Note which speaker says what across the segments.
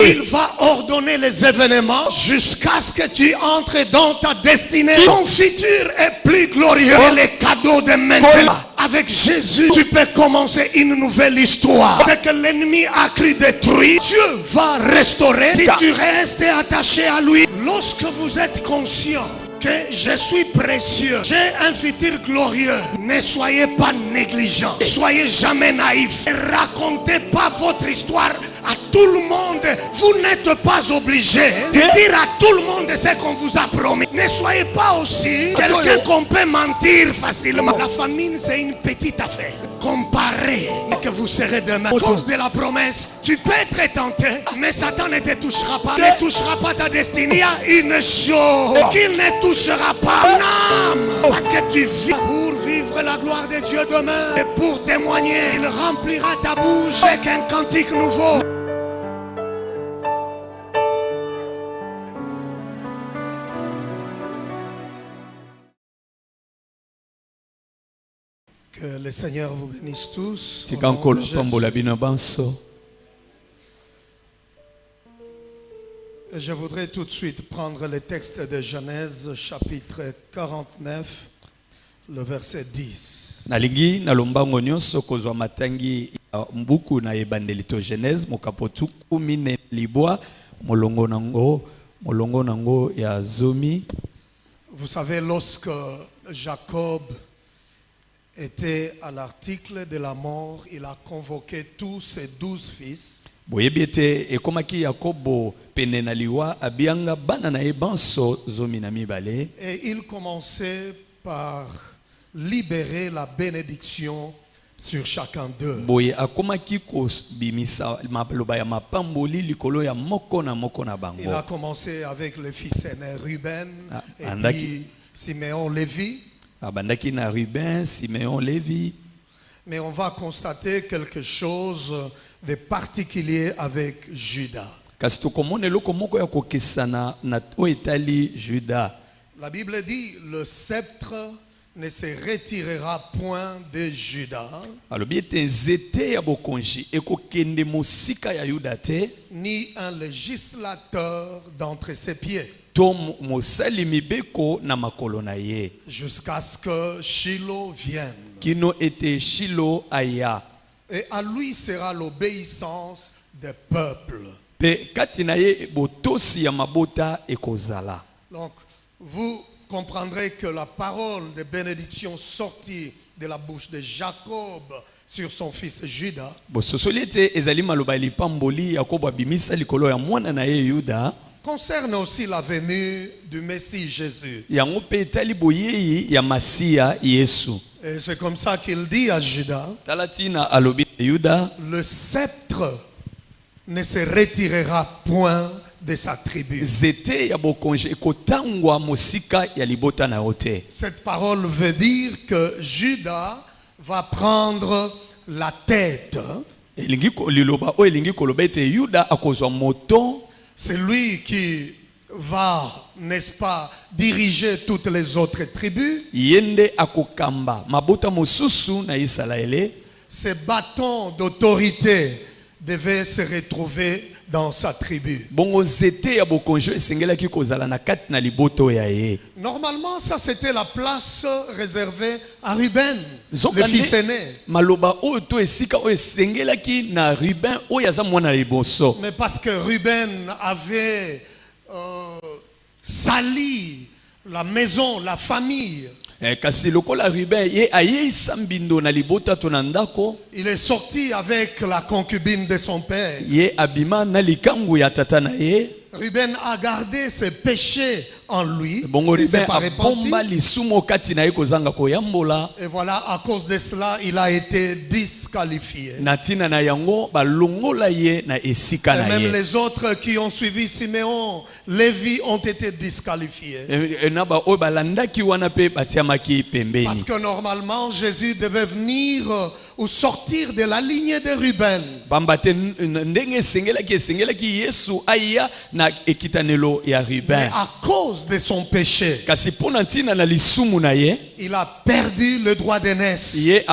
Speaker 1: Il va ordonner les événements jusqu'à ce que tu entres dans ta destinée. Ton futur est plus glorieux que les cadeaux de maintenant. Avec Jésus, tu peux commencer une nouvelle histoire. Ce que l'ennemi a cru détruire, Dieu va restaurer si tu restes attaché à lui. Lorsque vous êtes conscient que je suis précieux, j'ai un futur glorieux, ne soyez pas négligents, soyez jamais naïfs, ne racontez pas votre histoire à tout le monde. Vous n'êtes pas obligé de dire à tout le monde ce qu'on vous a promis. Ne soyez pas aussi quelqu'un qu'on peut mentir facilement. La famine, c'est une petite affaire comparée que vous serez demain. À cause de la promesse, tu peux être tenté, mais Satan ne te touchera pas. Ne touchera pas ta destinée. Il y a une chose qu'il ne touchera pas l'âme, parce que tu vis pour vivre la gloire de Dieu demain. Et pour témoigner, il remplira ta bouche avec un cantique nouveau. Que le Seigneur vous bénisse tous. Je voudrais tout de suite prendre le texte de Genèse chapitre 49, le verset 10.
Speaker 2: Nalingi nalombango nyonso kozwa matangi mbuku na ebandelito Genèse mokapotu 14 molongo nango ya zomi.
Speaker 1: Vous savez, lorsque Jacob était à l'article de la mort, il a convoqué tous ses 12 fils.
Speaker 2: Boyebiete ekomaki Yakobo penenaliwa abianga bana na ebanso zomi na mibale.
Speaker 1: Et il commençait par libérer la bénédiction sur chacun d'eux.
Speaker 2: Boye akomaki ko bimisa maloba ya mapamboli likolo ya moko na bango.
Speaker 1: Il a commencé avec le fils aîné Ruben et puis Siméon Lévi.
Speaker 2: Abandaki na Ruben, Siméon, Lévi.
Speaker 1: Mais on va constater quelque chose de particulier avec Judas. La Bible dit le sceptre ne se retirera point de Judas, ni un législateur d'entre ses pieds, jusqu'à ce que Shiloh vienne. Et à lui sera l'obéissance des peuples. Donc, vous comprendrez que la parole de bénédiction sortie de la bouche de Jacob sur son fils Judas concerne aussi la venue du Messie Jésus. Et c'est comme ça qu'il dit à Judas, le sceptre ne se retirera point de sa tribu. Cette parole veut dire que Judas va prendre la tête. C'est lui qui va, n'est-ce pas, diriger toutes les autres tribus. Ces bâtons d'autorité devaient se retrouver dans sa tribu. Normalement, ça c'était la place réservée à Ruben, le fils aîné. Mais parce que Ruben avait sali la maison, la famille, il est sorti avec la concubine de son père. Ruben a gardé ses péchés en lui. Il s'est pas repenti. Et voilà, à cause de cela, il a été disqualifié. Et même les autres qui ont suivi Siméon, Lévi ont été disqualifiés. Parce que normalement, Jésus devait venir ou sortir de la ligne de Ruben. Mais à cause de son péché, il a perdu le droit d'aînesse. Et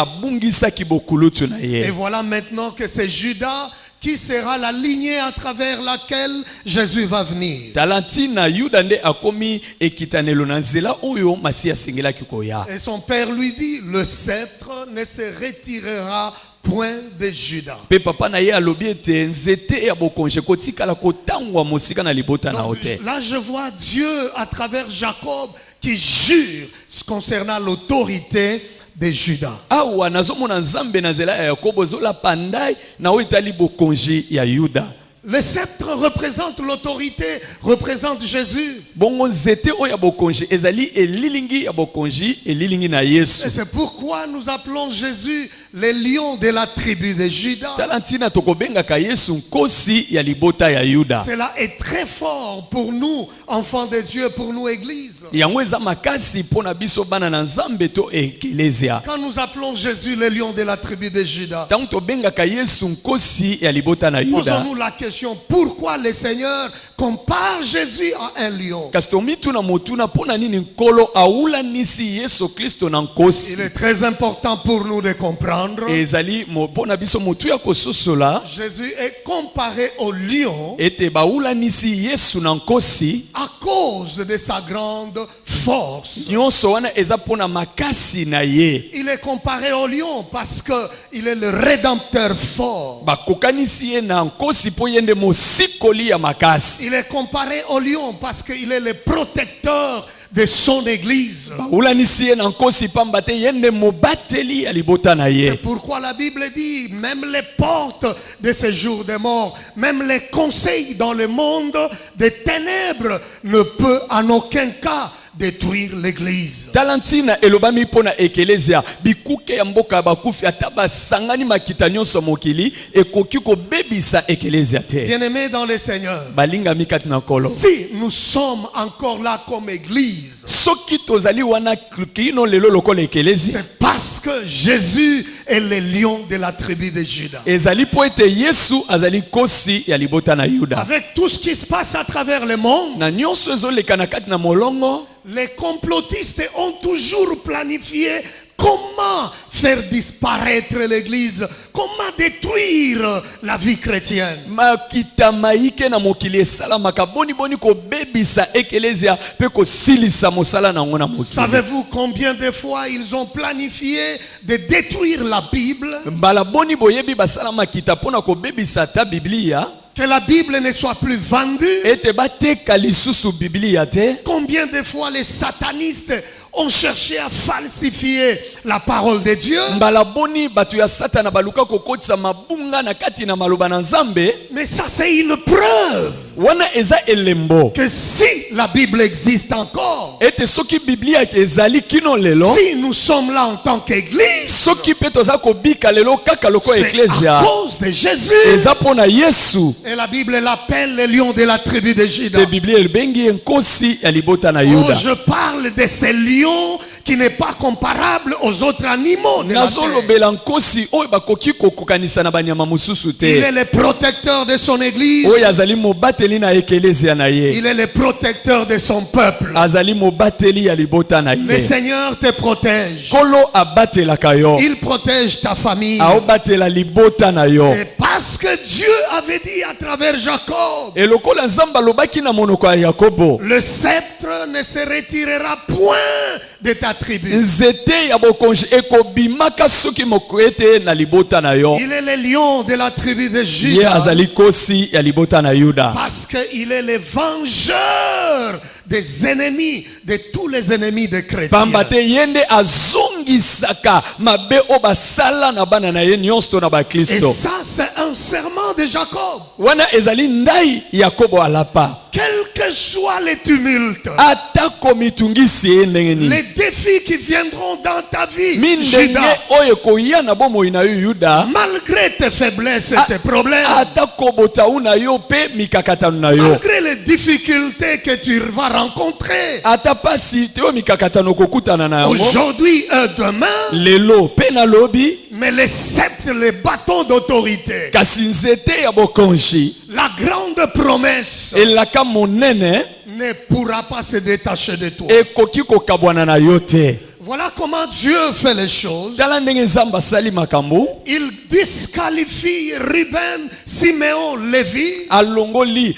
Speaker 1: voilà maintenant que c'est Judas qui sera la lignée à travers laquelle Jésus va venir.
Speaker 2: Talantina Yuda nde akomi ekitanelo na nzela oyo Masia singelaki koya.
Speaker 1: Et son père lui dit, le sceptre ne se retirera point de Juda.
Speaker 2: Pe papa na ye alobi ete nzete ya bokonje kotikala kotangwa mosika na libota na ote.
Speaker 1: Là je vois Dieu à travers Jacob qui jure concernant l'autorité de Juda.
Speaker 2: Awa nazomona nzambe na nzela ya Yakobo zola pandai na oitali bokonje ya Yuda.
Speaker 1: Le sceptre représente l'autorité, représente Jésus.
Speaker 2: Bongo nzete oya bokonje ezali elilingi ya bokonje elilingi na Yesu.
Speaker 1: Et c'est pourquoi nous appelons Jésus le lion de la tribu de Juda.
Speaker 2: Talantina tokobengaka Yesu nkosi ya libota ya Yuda.
Speaker 1: Cela est très fort pour nous, enfants de Dieu, pour nous, église.
Speaker 2: Yango eza makasi pona biso bana na nzambe to ekelezia.
Speaker 1: Quand nous appelons Jésus le lion de la tribu de Juda,
Speaker 2: Tango tobengaka Yesu nkosi ya libota na Yuda.
Speaker 1: posons-nous la question, pourquoi le Seigneur compare Jésus à un lion?
Speaker 2: Kasi tomituna motuna pona nini nkolo aula nisi Yesu Kristo na nkosi.
Speaker 1: Il est très important pour nous de comprendre.
Speaker 2: Ezali pona biso motu ya kososola.
Speaker 1: Jésus est comparé au lion
Speaker 2: Ete baula nisi Yesu na nkosi.
Speaker 1: à cause de sa grande force.
Speaker 2: Nyonso wana eza pona makasi na ye.
Speaker 1: Il est comparé au lion parce que il est le rédempteur fort.
Speaker 2: Bakokanisi ye na nkosi po yende mosikoli ya makasi.
Speaker 1: Il est comparé au lion parce qu'il est le protecteur de son église.
Speaker 2: Ulanisi ye na nkosi pamba te yende mobateli ya libota na ye.
Speaker 1: C'est pourquoi la Bible dit, même les portes de ce jour des morts, même les conseils dans le monde des ténèbres ne peut en aucun cas détruire l'église.
Speaker 2: Talantina elobami pona ekelezia bikuke ya mboka bakufi ata basangani makita nyonso mokili ekoki kobebisa ekelezia te.
Speaker 1: Bien-aimés dans le Seigneur,
Speaker 2: Balinga mikati na kolo.
Speaker 1: si nous sommes encore là comme église,
Speaker 2: Soki tozali wana kino lelo lokola ekelezi.
Speaker 1: c'est parce que Jésus est le lion de la tribu de Juda.
Speaker 2: Ezali po ete Yesu azali kosi ya libota na Yuda.
Speaker 1: Avec tout ce qui se passe à travers le monde,
Speaker 2: Na nyonso ezoleka na kati na molongo.
Speaker 1: les complotistes ont toujours planifié comment faire disparaître l'église, comment détruire la vie chrétienne.
Speaker 2: Makita maike na mokili esalamaka boni boni kobebisa ekelezia pe kosilisa mosala na ngona mokili.
Speaker 1: Savez-vous combien de fois ils ont planifié de détruire la Bible?
Speaker 2: Mbala boni boyebi basala makita pona kobebisa ta Biblia.
Speaker 1: Que la Bible ne soit plus vendue?
Speaker 2: Ete bateka lisusu Biblia te.
Speaker 1: Combien de fois les satanistes ont cherché à falsifier la parole de Dieu?
Speaker 2: Mbala boni batu ya satana baluka kokotisa mabunga na kati na maloba na Nzambe.
Speaker 1: Mais ça c'est une preuve
Speaker 2: Wana eza elembo.
Speaker 1: que si la Bible existe encore,
Speaker 2: Ete soki Biblia ezali kino lelo.
Speaker 1: si nous sommes là en tant qu'église,
Speaker 2: Soki pe toza kobika lelo kaka loko
Speaker 1: c'est
Speaker 2: eklezia.
Speaker 1: à cause de Jésus.
Speaker 2: Eza pona Yesu.
Speaker 1: Et la Bible l'appelle le lion de la tribu de Juda.
Speaker 2: Te Biblia elbengi nkosi ya libota na
Speaker 1: Oh,
Speaker 2: Yuda.
Speaker 1: je parle de ce lion qui n'est pas comparable aux autres animaux de la terre.
Speaker 2: Nazolobela nkosi oyo bakoki kokokanisa na banyama mususu
Speaker 1: Il
Speaker 2: te.
Speaker 1: est le protecteur de son église.
Speaker 2: Oyo azali mobateli na ekelezia na ye.
Speaker 1: Il est le protecteur de son peuple.
Speaker 2: Azali mobateli ya libota na
Speaker 1: Le
Speaker 2: ye.
Speaker 1: Seigneur te protège.
Speaker 2: Kolo abatelaka yo.
Speaker 1: Il protège ta famille.
Speaker 2: Aobatela libota na yo.
Speaker 1: Et parce que Dieu avait dit à travers Jacob,
Speaker 2: E lokola Nzamba lobaki na monoko ya Yakobo.
Speaker 1: le sceptre ne se retirera point de ta tribu.
Speaker 2: Nzete ya bokonje ekobimaka soki moko ete na libota na yo.
Speaker 1: Il est le lion de la tribu de
Speaker 2: Ye
Speaker 1: Juda.
Speaker 2: azali kosi ya libota na Yuda.
Speaker 1: Parce qu'il est le vengeur des ennemis, de tous les ennemis des chrétiens.
Speaker 2: Pamba te yende azongisaka mabe o basala na bana na ye nyonso na ba
Speaker 1: Et
Speaker 2: Kristo.
Speaker 1: ça, c'est un serment de Jacob.
Speaker 2: Wana ezali ndai Yakobo alapa.
Speaker 1: Quel que soit les tumultes,
Speaker 2: Atako mitungisi ye ndenge nini.
Speaker 1: les défis qui viendront dans ta vie,
Speaker 2: Mindenge
Speaker 1: Juda,
Speaker 2: oyo koya na bomoi na yo Yuda.
Speaker 1: malgré tes faiblesses et tes problèmes,
Speaker 2: Atako botau na yo pe mikakatano na yo.
Speaker 1: malgré les difficultés que tu vas rencontrer,
Speaker 2: Ata pasi te o mikakatano kokutana na yango.
Speaker 1: aujourd'hui et demain,
Speaker 2: Lelo pe na lobi.
Speaker 1: mais les sceptres, les bâtons d'autorité,
Speaker 2: Kasi nzete ya bokonji.
Speaker 1: la grande promesse
Speaker 2: Elaka monene.
Speaker 1: ne pourra pas se détacher de toi.
Speaker 2: Ekoki kokabwana na yo te.
Speaker 1: Voilà comment Dieu fait les choses.
Speaker 2: tala ndenge nzambe asali makambo.
Speaker 1: Il disqualifie Ruben, Siméon, Lévi
Speaker 2: Alongoli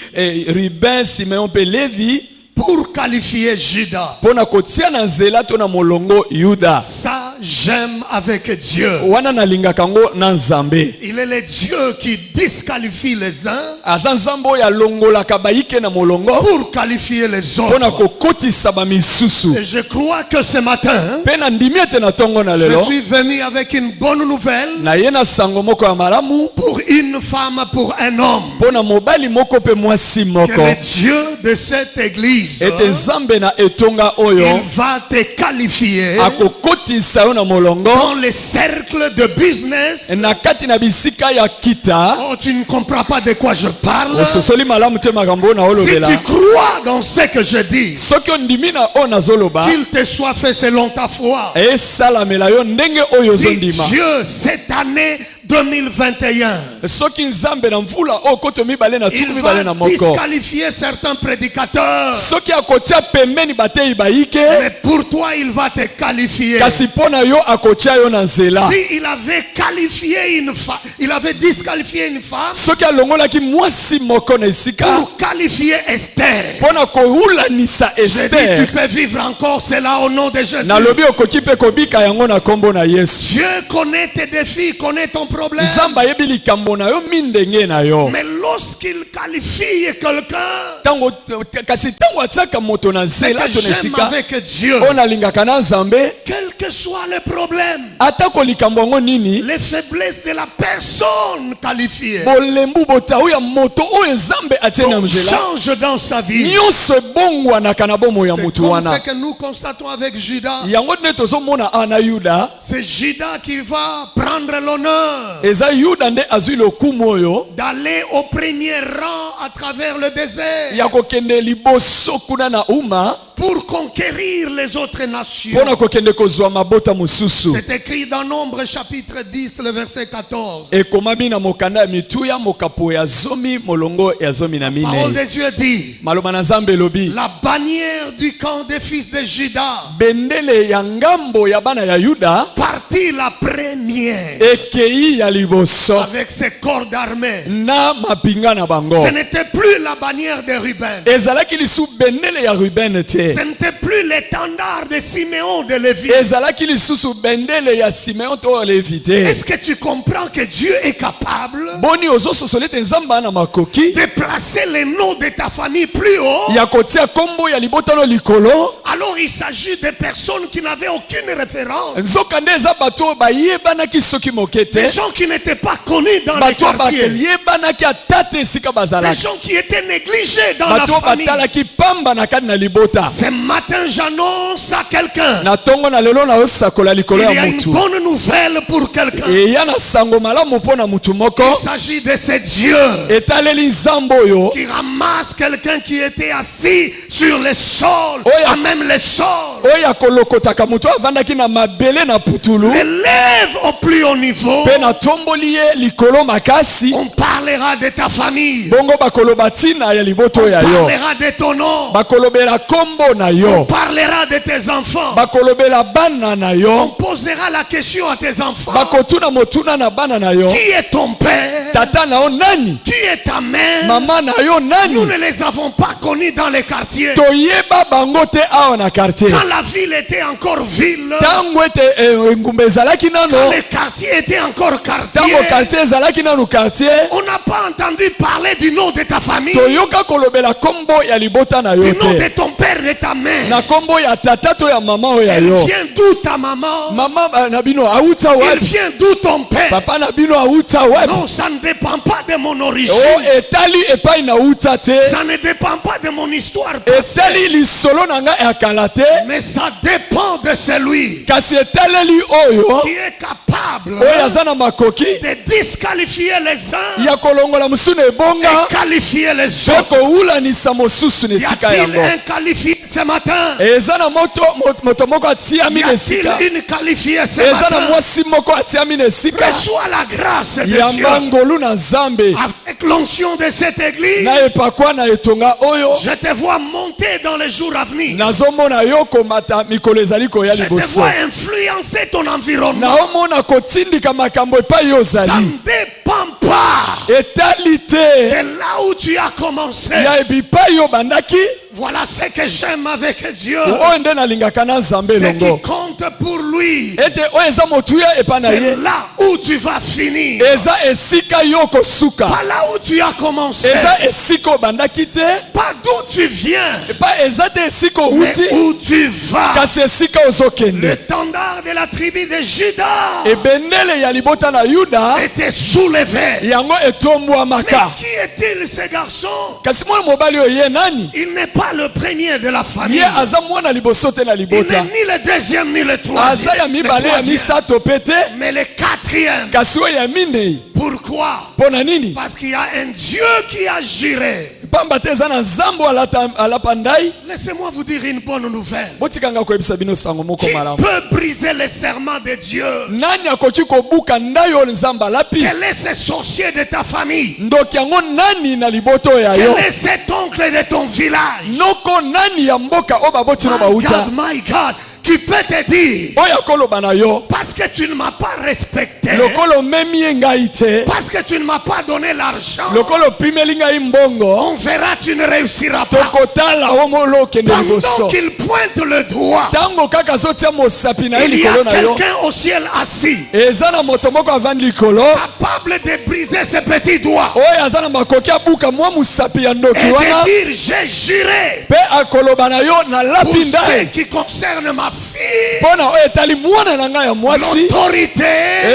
Speaker 2: Ruben, Simeon pe Lévi
Speaker 1: pour qualifier Judas.
Speaker 2: pona kotia na nzela to na molongo Yuda.
Speaker 1: Ça, j'aime avec Dieu.
Speaker 2: Wana na lingaka ngo na nzambe.
Speaker 1: Il est le Dieu qui disqualifie les uns
Speaker 2: Aza nzambe oyo alongolaka bayike na molongo
Speaker 1: pour qualifier les
Speaker 2: pona
Speaker 1: autres.
Speaker 2: kokotisa bamisusu.
Speaker 1: Et je crois que ce matin,
Speaker 2: Pe na ndimi ete na tongo na
Speaker 1: je
Speaker 2: lelo
Speaker 1: suis venu avec une bonne nouvelle
Speaker 2: na ye na sango moko ya malamu
Speaker 1: pour une femme, pour un homme.
Speaker 2: pona mobali moko pe mwasi
Speaker 1: Que
Speaker 2: moko.
Speaker 1: le Dieu de cette église,
Speaker 2: Ete nzambe na etonga
Speaker 1: il
Speaker 2: oyo
Speaker 1: va te qualifier
Speaker 2: akokotisa yo na molongo
Speaker 1: dans les cercles de business.
Speaker 2: na kati na bisika ya kita.
Speaker 1: Oh, tu ne comprends pas de quoi je parle.
Speaker 2: Ososoli malamu te makambo na
Speaker 1: Si
Speaker 2: olobela.
Speaker 1: tu crois dans ce que je dis,
Speaker 2: Soki ondimi na oyo nazoloba
Speaker 1: qu'il te soit fait selon ta foi.
Speaker 2: esalamela yo ndenge oyo
Speaker 1: Si
Speaker 2: ozondima.
Speaker 1: Dieu, cette année 2021,
Speaker 2: Soki nzambe na mvula oyo koto mibale na
Speaker 1: il
Speaker 2: tuku mibale na
Speaker 1: va
Speaker 2: moko.
Speaker 1: disqualifier certains prédicateurs.
Speaker 2: Soki akotia pembeni batei bayike
Speaker 1: Mais pour toi, il va te qualifier.
Speaker 2: kasi mpona yo akotia yo na nzela.
Speaker 1: Si il avait qualifié une femme, il avait disqualifié une femme
Speaker 2: Soki alongolaki mwasi moko na esika
Speaker 1: pour qualifier Esther.
Speaker 2: mpona koulanisa
Speaker 1: Je dis,
Speaker 2: Esther.
Speaker 1: tu peux vivre encore cela au nom de Jésus.
Speaker 2: Nalobi okoki mpe kobika yango na kombo na Yesu.
Speaker 1: Dieu connaît tes défis, connaît ton problème.
Speaker 2: Nzambe ayebi likambo na yo mindenge na yo.
Speaker 1: Mais lorsqu'il qualifie quelqu'un,
Speaker 2: Tango kasi tango atiaka moto na
Speaker 1: c'est
Speaker 2: nzela
Speaker 1: que
Speaker 2: to na
Speaker 1: j'aime
Speaker 2: esika
Speaker 1: avec Dieu.
Speaker 2: oyo nalingaka na nzambe
Speaker 1: Quel que soit le problème,
Speaker 2: atako likambo yango nini
Speaker 1: les faiblesses de la personne qualifiée,
Speaker 2: bolembu botau ya moto oyo nzambe atie na
Speaker 1: tout
Speaker 2: nzela
Speaker 1: change dans sa vie.
Speaker 2: nyonso ebongwanaka na bomo ya
Speaker 1: C'est
Speaker 2: motu
Speaker 1: comme
Speaker 2: wana.
Speaker 1: ce que nous constatons avec Judas.
Speaker 2: Yango nde tozomona ana Yuda.
Speaker 1: C'est Judas qui va prendre l'honneur
Speaker 2: Eza Yuda nde azwi lokumu oyo
Speaker 1: d'aller au premier rang à travers le désert
Speaker 2: ya kokende liboso kuna na uma
Speaker 1: pour conquérir les autres nations.
Speaker 2: mpona kokende kozwa mabota mosusu.
Speaker 1: C'est écrit dans Nombre chapitre 10, le verset 14.
Speaker 2: Ekomami na mokanda ya mituya mokapo ya zomi molongo ya zomi na
Speaker 1: Parole
Speaker 2: mine.
Speaker 1: de Dieu dit,
Speaker 2: Maloba na Nzambe elobi
Speaker 1: la bannière du camp des fils de Judas
Speaker 2: bendele ya ngambo ya bana ya Yuda
Speaker 1: partit la première
Speaker 2: ekei ya liboso
Speaker 1: avec ses corps d'armée.
Speaker 2: na mapinga na bango.
Speaker 1: Ce n'était plus la bannière de Ruben.
Speaker 2: Ezalaki lisu bendele ya Ruben te.
Speaker 1: Ce n'était plus l'étendard de Siméon de Lévi.
Speaker 2: Ezalaki lisusu bendele ya Simeon to Levi te.
Speaker 1: Est-ce que tu comprends que Dieu est capable
Speaker 2: Boni ozososoli ete nzambe na makoki
Speaker 1: de placer les noms de ta famille plus haut?
Speaker 2: ya kotia kombo ya libotano likolo.
Speaker 1: Alors il s'agit de personnes qui n'avaient aucune référence.
Speaker 2: Nzokande eza bato oyo bayebanaki soki moke te.
Speaker 1: Des gens qui n'étaient pas connus dans les
Speaker 2: Bato oyo
Speaker 1: quartiers.
Speaker 2: bayebanaki ata te esika
Speaker 1: Des
Speaker 2: bazalaki.
Speaker 1: gens qui étaient négligés dans la
Speaker 2: Bato oyo
Speaker 1: famille.
Speaker 2: batalaki pamba na kati na libota.
Speaker 1: Ce matin, j'annonce à quelqu'un,
Speaker 2: Na tongo na lelo na osakola likolo
Speaker 1: il y
Speaker 2: ya
Speaker 1: a une
Speaker 2: mutu.
Speaker 1: bonne nouvelle pour quelqu'un.
Speaker 2: Eya na sango malamu mpo na mutu moko.
Speaker 1: Il s'agit de ce Dieu
Speaker 2: Etaleli nzambe oyo
Speaker 1: qui ramasse quelqu'un qui était assis sur le sol,
Speaker 2: Oh, yeah.
Speaker 1: à même le sol,
Speaker 2: oyo akolokotaka mutu avandaki na mabele na putulu
Speaker 1: l'élève au plus haut niveau.
Speaker 2: mpe na tomboli ye likolo makasi.
Speaker 1: On parlera de ta famille,
Speaker 2: Bongo bakoloba ntina ya liboto
Speaker 1: on
Speaker 2: ya yo,
Speaker 1: parlera de ton nom,
Speaker 2: bakolobela kombo na
Speaker 1: on
Speaker 2: yo,
Speaker 1: parlera de tes enfants,
Speaker 2: bakolobela bana na
Speaker 1: on
Speaker 2: yo,
Speaker 1: posera la question à tes enfants.
Speaker 2: bakotuna motuna na bana na yo.
Speaker 1: Qui est ton père?
Speaker 2: Tata na yo nani?
Speaker 1: Qui est ta mère?
Speaker 2: Mama na yo
Speaker 1: Nous
Speaker 2: nani?
Speaker 1: ne les avons pas connus dans les quartiers.
Speaker 2: Toyeba bango te awa na quartier.
Speaker 1: Quand la ville était encore ville,
Speaker 2: Tango ete ngumba ezalaki
Speaker 1: quand
Speaker 2: nano,
Speaker 1: les quartiers étaient encore quartiers,
Speaker 2: tango quartier ezalaki nano quartier,
Speaker 1: on n'a pas entendu parler du nom de ta famille,
Speaker 2: toyoka kolobela kombo ya libota na yo
Speaker 1: du nom de
Speaker 2: te.
Speaker 1: ton père, de ta mère.
Speaker 2: Na kombo ya tata to ya mama oyo ya
Speaker 1: Elle
Speaker 2: yo.
Speaker 1: vient d'où ta maman?
Speaker 2: Mama na bino auta
Speaker 1: Elle
Speaker 2: wapi?
Speaker 1: vient d'où ton père?
Speaker 2: Papa na bino auta wapi?
Speaker 1: Non, ça ne dépend pas de mon origine.
Speaker 2: Oh, etali epai na uta te.
Speaker 1: Ça ne dépend pas de mon histoire passée.
Speaker 2: Etali lisolo na nga ya kala te.
Speaker 1: Mais ça dépend de celui
Speaker 2: Kasi etaleli oyo
Speaker 1: qui est capable
Speaker 2: oyo aza na makoki
Speaker 1: de disqualifier les uns
Speaker 2: ya kolongola musuna ebonga
Speaker 1: et qualifier les
Speaker 2: mpe
Speaker 1: autres.
Speaker 2: kowulanisa mosusu na
Speaker 1: Y
Speaker 2: esika
Speaker 1: a-t-il
Speaker 2: yango.
Speaker 1: un qualifié ce matin?
Speaker 2: Eza na moto moko atiami
Speaker 1: Y
Speaker 2: na esika.
Speaker 1: a-t-il une qualifiée ce
Speaker 2: Eza na
Speaker 1: matin?
Speaker 2: mwasi moko atiami na esika.
Speaker 1: Reçois la grâce de
Speaker 2: Ya
Speaker 1: Dieu.
Speaker 2: mangolu na Nzambe
Speaker 1: Avec l'onction de cette église,
Speaker 2: na epakwa na etonga oyo.
Speaker 1: je te vois monter monter dans les jours à venir.
Speaker 2: nazomona yo komata mikolo ezali koya
Speaker 1: Je te
Speaker 2: liboso
Speaker 1: vois influencer ton environnement.
Speaker 2: naomona kotindika makambo epai yo
Speaker 1: Ça
Speaker 2: ozali
Speaker 1: ne dépend pas
Speaker 2: etali te
Speaker 1: de là où tu as commencé.
Speaker 2: ya ebipai yo bandaki
Speaker 1: Voilà ce que j'aime avec Dieu.
Speaker 2: oyo nde nalingaka na nzambe
Speaker 1: Ce
Speaker 2: elongo
Speaker 1: qui compte pour lui,
Speaker 2: ete oyo eza motuya epai na
Speaker 1: c'est
Speaker 2: ye
Speaker 1: là où tu vas finir.
Speaker 2: eza esika yo kosuka
Speaker 1: Pas là où tu as commencé.
Speaker 2: eza esika obandaki te
Speaker 1: Pas d'où tu viens,
Speaker 2: epai eza te esika
Speaker 1: mais
Speaker 2: outi
Speaker 1: où tu vas.
Speaker 2: kasi esika
Speaker 1: Le
Speaker 2: ozokende
Speaker 1: tendard de la tribu de Juda
Speaker 2: ebendele ya libota na yuda
Speaker 1: était soulevé.
Speaker 2: yango
Speaker 1: Mais
Speaker 2: etombwamaka
Speaker 1: qui est-il ce garçon?
Speaker 2: kasi mwana mobali oyo ye nani
Speaker 1: Il n'est pas le premier de la famille.
Speaker 2: ye aza mwana liboso te na
Speaker 1: Il n'est
Speaker 2: libota
Speaker 1: ni le deuxième ni le
Speaker 2: aza
Speaker 1: troisième.
Speaker 2: ya
Speaker 1: Le
Speaker 2: mibale ya
Speaker 1: troisième,
Speaker 2: misato pe te
Speaker 1: mais le quatrième.
Speaker 2: kasi oyo ya minei
Speaker 1: Pourquoi?
Speaker 2: mpo na nini
Speaker 1: Parce qu'il y a un Dieu qui a juré.
Speaker 2: pamba te eza na nzambo alapa ndai
Speaker 1: Laissez-moi vous dire une bonne nouvelle.
Speaker 2: botikanga koyebisa bino sango moko
Speaker 1: Qui
Speaker 2: malamu
Speaker 1: peut briser les serments de Dieu?
Speaker 2: nani akoki kobuka ndai oyo nzambe alapi
Speaker 1: Quel est ce sorcier de ta famille?
Speaker 2: ndoki yango nani na libota oyo ya yo
Speaker 1: Quel est cet oncle de ton village?
Speaker 2: noko nani ya mboka oyo baboti no bauta
Speaker 1: My God, qui peut te dire,
Speaker 2: oyo akoloba na yo
Speaker 1: parce que tu ne m'as pas respecté,
Speaker 2: lokolo omemi ye ngai te
Speaker 1: parce que tu ne m'as pas donné l'argent,
Speaker 2: lokolo opimeli ngai mbongo
Speaker 1: on verra, tu ne réussiras pas.
Speaker 2: tokotala omolo okende
Speaker 1: Pendant
Speaker 2: liboso
Speaker 1: qu'il pointe le doigt,
Speaker 2: ntango kaka azotia mosapi na ye
Speaker 1: il y a
Speaker 2: likolo na yo
Speaker 1: quelqu'un au ciel assis,
Speaker 2: eza na moto moko avandi likolo
Speaker 1: capable de briser ses petits doigts
Speaker 2: oyo aza na makoki abuka mwa mosapi ya
Speaker 1: et
Speaker 2: ndoki
Speaker 1: de
Speaker 2: wana
Speaker 1: dire, j'ai juré
Speaker 2: mpe akoloba na yo
Speaker 1: pour
Speaker 2: nalapi
Speaker 1: ce
Speaker 2: ndai
Speaker 1: qui concerne ma fille,
Speaker 2: mpo na oyo etali mwana na ngai ya mwasi
Speaker 1: l'autorité,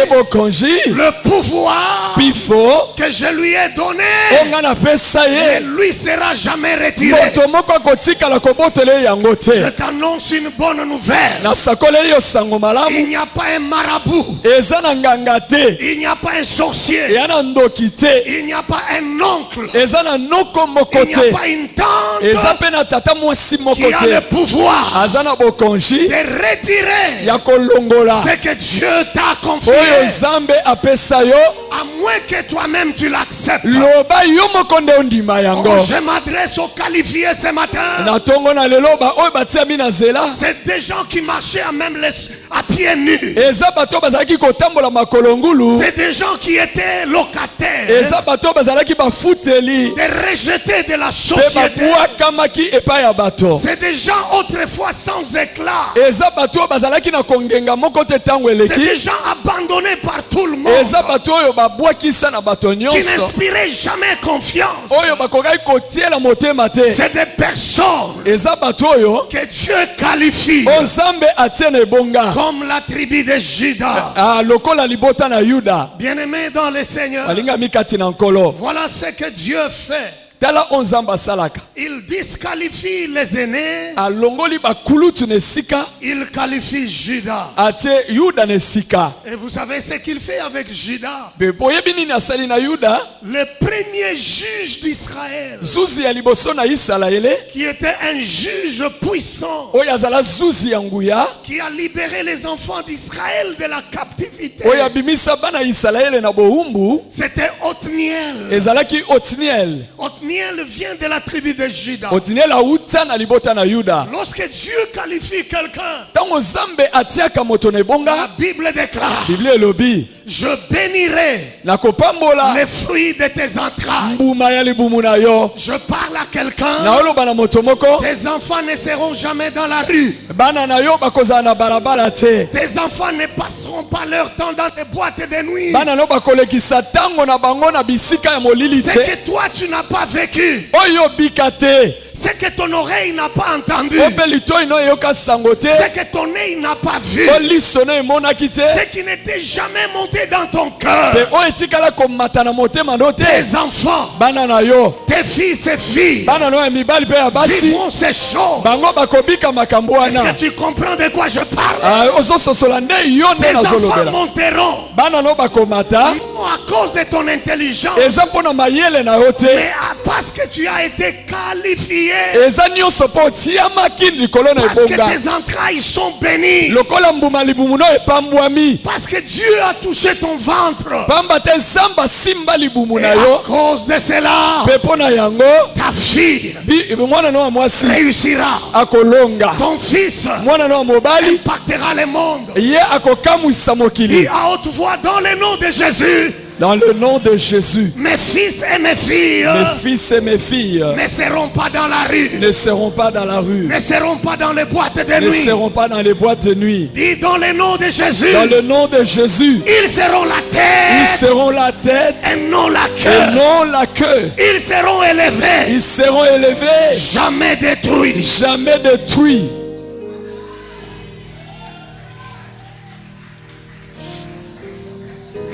Speaker 2: ebokonzi
Speaker 1: le pouvoir
Speaker 2: pifo
Speaker 1: que je lui ai donné,
Speaker 2: oyo ngai napesa
Speaker 1: ne
Speaker 2: ye
Speaker 1: lui sera jamais retiré.
Speaker 2: moto moko akotikala kobotela ye yango
Speaker 1: Je
Speaker 2: te
Speaker 1: t'annonce une bonne nouvelle.
Speaker 2: nasakoleli yo sango
Speaker 1: Il
Speaker 2: malamu
Speaker 1: n'y a pas un marabout,
Speaker 2: eza na nganga te
Speaker 1: il n'y a pas un sorcier,
Speaker 2: eya na ndoki te
Speaker 1: il n'y a pas un oncle,
Speaker 2: eza na noko moko
Speaker 1: il n'y a
Speaker 2: te
Speaker 1: pas une tante
Speaker 2: eza mpe na tata mwasi moko
Speaker 1: qui a le
Speaker 2: te
Speaker 1: pouvoir
Speaker 2: aza na bokonzi
Speaker 1: de retirer
Speaker 2: ya kolongola
Speaker 1: ce que Dieu t'a
Speaker 2: oyo
Speaker 1: confié,
Speaker 2: nzambe apesa yo
Speaker 1: à moins que toi-même tu l'acceptes.
Speaker 2: loba yo moko nde ondima yango
Speaker 1: Oh, je m'adresse aux qualifiés ce matin.
Speaker 2: na ntongo na lelo oyo batiami na nzela
Speaker 1: C'est des gens qui marchaient à pieds nus.
Speaker 2: eza bato oyo bazalaki kotambola makolo ngulu
Speaker 1: C'est des gens qui étaient locataires,
Speaker 2: eza bato oyo bazalaki bafuteli
Speaker 1: des rejetés de la
Speaker 2: mpe
Speaker 1: société.
Speaker 2: babwakamaki epai ya bato
Speaker 1: C'est des gens autrefois sans éclat.
Speaker 2: eza bato oyo bazalaki na kongenga moko te ntango
Speaker 1: C'est
Speaker 2: eleki
Speaker 1: des gens abandonnés par tout le monde,
Speaker 2: eza bato oyo babwakisa na bato
Speaker 1: qui
Speaker 2: nyonso
Speaker 1: n'inspiraient jamais confiance.
Speaker 2: oyo bakokaki kotiela motema te
Speaker 1: C'est des personnes
Speaker 2: eza bato oyo
Speaker 1: que Dieu qualifie
Speaker 2: o nzambe atie na ebonga
Speaker 1: comme la tribu de Juda.
Speaker 2: lokola libota na yuda
Speaker 1: Bien-aimés dans le Seigneur,
Speaker 2: balingami kati na nkolo
Speaker 1: voilà ce que Dieu fait.
Speaker 2: tala o nzambe asalaka
Speaker 1: Il disqualifie les aînés,
Speaker 2: alongoli bakulutu na esika
Speaker 1: il qualifie Juda.
Speaker 2: atie yuda na esika
Speaker 1: Et vous savez ce qu'il fait avec Juda?
Speaker 2: mpe boyebi nini asali na yuda
Speaker 1: Le premier juge d'Israël,
Speaker 2: zuzi ya liboso na isalaele
Speaker 1: qui était un juge puissant,
Speaker 2: oyo azala zuzi ya nguya
Speaker 1: qui a libéré les enfants d'Israël de la captivité,
Speaker 2: oyo abimisa bana ya isalaele na bowumbu
Speaker 1: c'était Othniel.
Speaker 2: ezalaki otiniel
Speaker 1: Othniel vient de la tribu de Juda.
Speaker 2: otiniel awuta na libota na yuda
Speaker 1: Lorsque Dieu qualifie quelqu'un,
Speaker 2: ntango nzambe atiaka moto na
Speaker 1: la
Speaker 2: ebonga
Speaker 1: Bible déclare,
Speaker 2: biblia elobi
Speaker 1: je bénirai
Speaker 2: nakopambola
Speaker 1: les fruits de tes entrailles.
Speaker 2: mbuma ya libumu na yo
Speaker 1: Je parle à quelqu'un,
Speaker 2: naoloba na moto moko
Speaker 1: tes enfants ne seront jamais dans la rue.
Speaker 2: bana na yo bakozala na balabala te
Speaker 1: Tes enfants ne passeront pas leur temps dans des boîtes de nuit.
Speaker 2: bana na yo bakolekisa ntango na bango na bisika ya molili
Speaker 1: Ce
Speaker 2: te
Speaker 1: que toi tu n'as pas vécu,
Speaker 2: oyo bika te
Speaker 1: ce que ton oreille n'a pas entendu,
Speaker 2: o mpe litoi no eyoka sango te
Speaker 1: ce que ton œil n'a pas vu,
Speaker 2: o liso no emonaki te
Speaker 1: ce qui n'était jamais monté dans ton cœur.
Speaker 2: mpe oyo etikala komata na motema no te
Speaker 1: Tes enfants,
Speaker 2: bana na yo
Speaker 1: tes fils et filles
Speaker 2: bana na yo ya mibali mpe ya basi
Speaker 1: vivront ces choses.
Speaker 2: bango bakobika makambo
Speaker 1: Est-ce
Speaker 2: wana
Speaker 1: que tu comprends de quoi je parle?
Speaker 2: ozososola nde yo nde
Speaker 1: Tes enfants
Speaker 2: nazolobela
Speaker 1: monteront
Speaker 2: bana no bakomata
Speaker 1: à cause de ton intelligence,
Speaker 2: eza mpo na mayele na yo te
Speaker 1: mais Parce que tu as été qualifié.
Speaker 2: eza nyonso mpo otiamaki likolo na
Speaker 1: Parce que
Speaker 2: ebonga
Speaker 1: tes entrailles sont bénies.
Speaker 2: lokola mbuma libumu no epambwami
Speaker 1: Parce que Dieu a touché ton ventre.
Speaker 2: pamba te nzambe asimba libumu
Speaker 1: Et
Speaker 2: na
Speaker 1: à
Speaker 2: yo
Speaker 1: cause de cela,
Speaker 2: mpe mpo na yango
Speaker 1: ta fille
Speaker 2: mwana no wa mwasi
Speaker 1: réussira.
Speaker 2: akolonga
Speaker 1: Ton fils
Speaker 2: mwana no wa mobali
Speaker 1: impactera le monde.
Speaker 2: ye akokamwisa
Speaker 1: Dis
Speaker 2: mokili
Speaker 1: à haute voix dans le nom de Jésus.
Speaker 2: dans le nom de Jésus.
Speaker 1: Mes fils et mes filles
Speaker 2: Mes fils et mes filles
Speaker 1: ne seront pas dans la rue.
Speaker 2: ne seront pas dans la rue,
Speaker 1: Ne seront pas dans les boîtes de
Speaker 2: ne
Speaker 1: nuit.
Speaker 2: seront pas dans les boîtes de nuit.
Speaker 1: Dis dans le nom de Jésus.
Speaker 2: Dans le nom de Jésus,
Speaker 1: Ils seront la
Speaker 2: ils
Speaker 1: tête
Speaker 2: seront la tête
Speaker 1: et non la
Speaker 2: et
Speaker 1: queue.
Speaker 2: non la queue.
Speaker 1: Ils seront élevés,
Speaker 2: Ils seront élevés,
Speaker 1: jamais détruits.
Speaker 2: jamais détruits.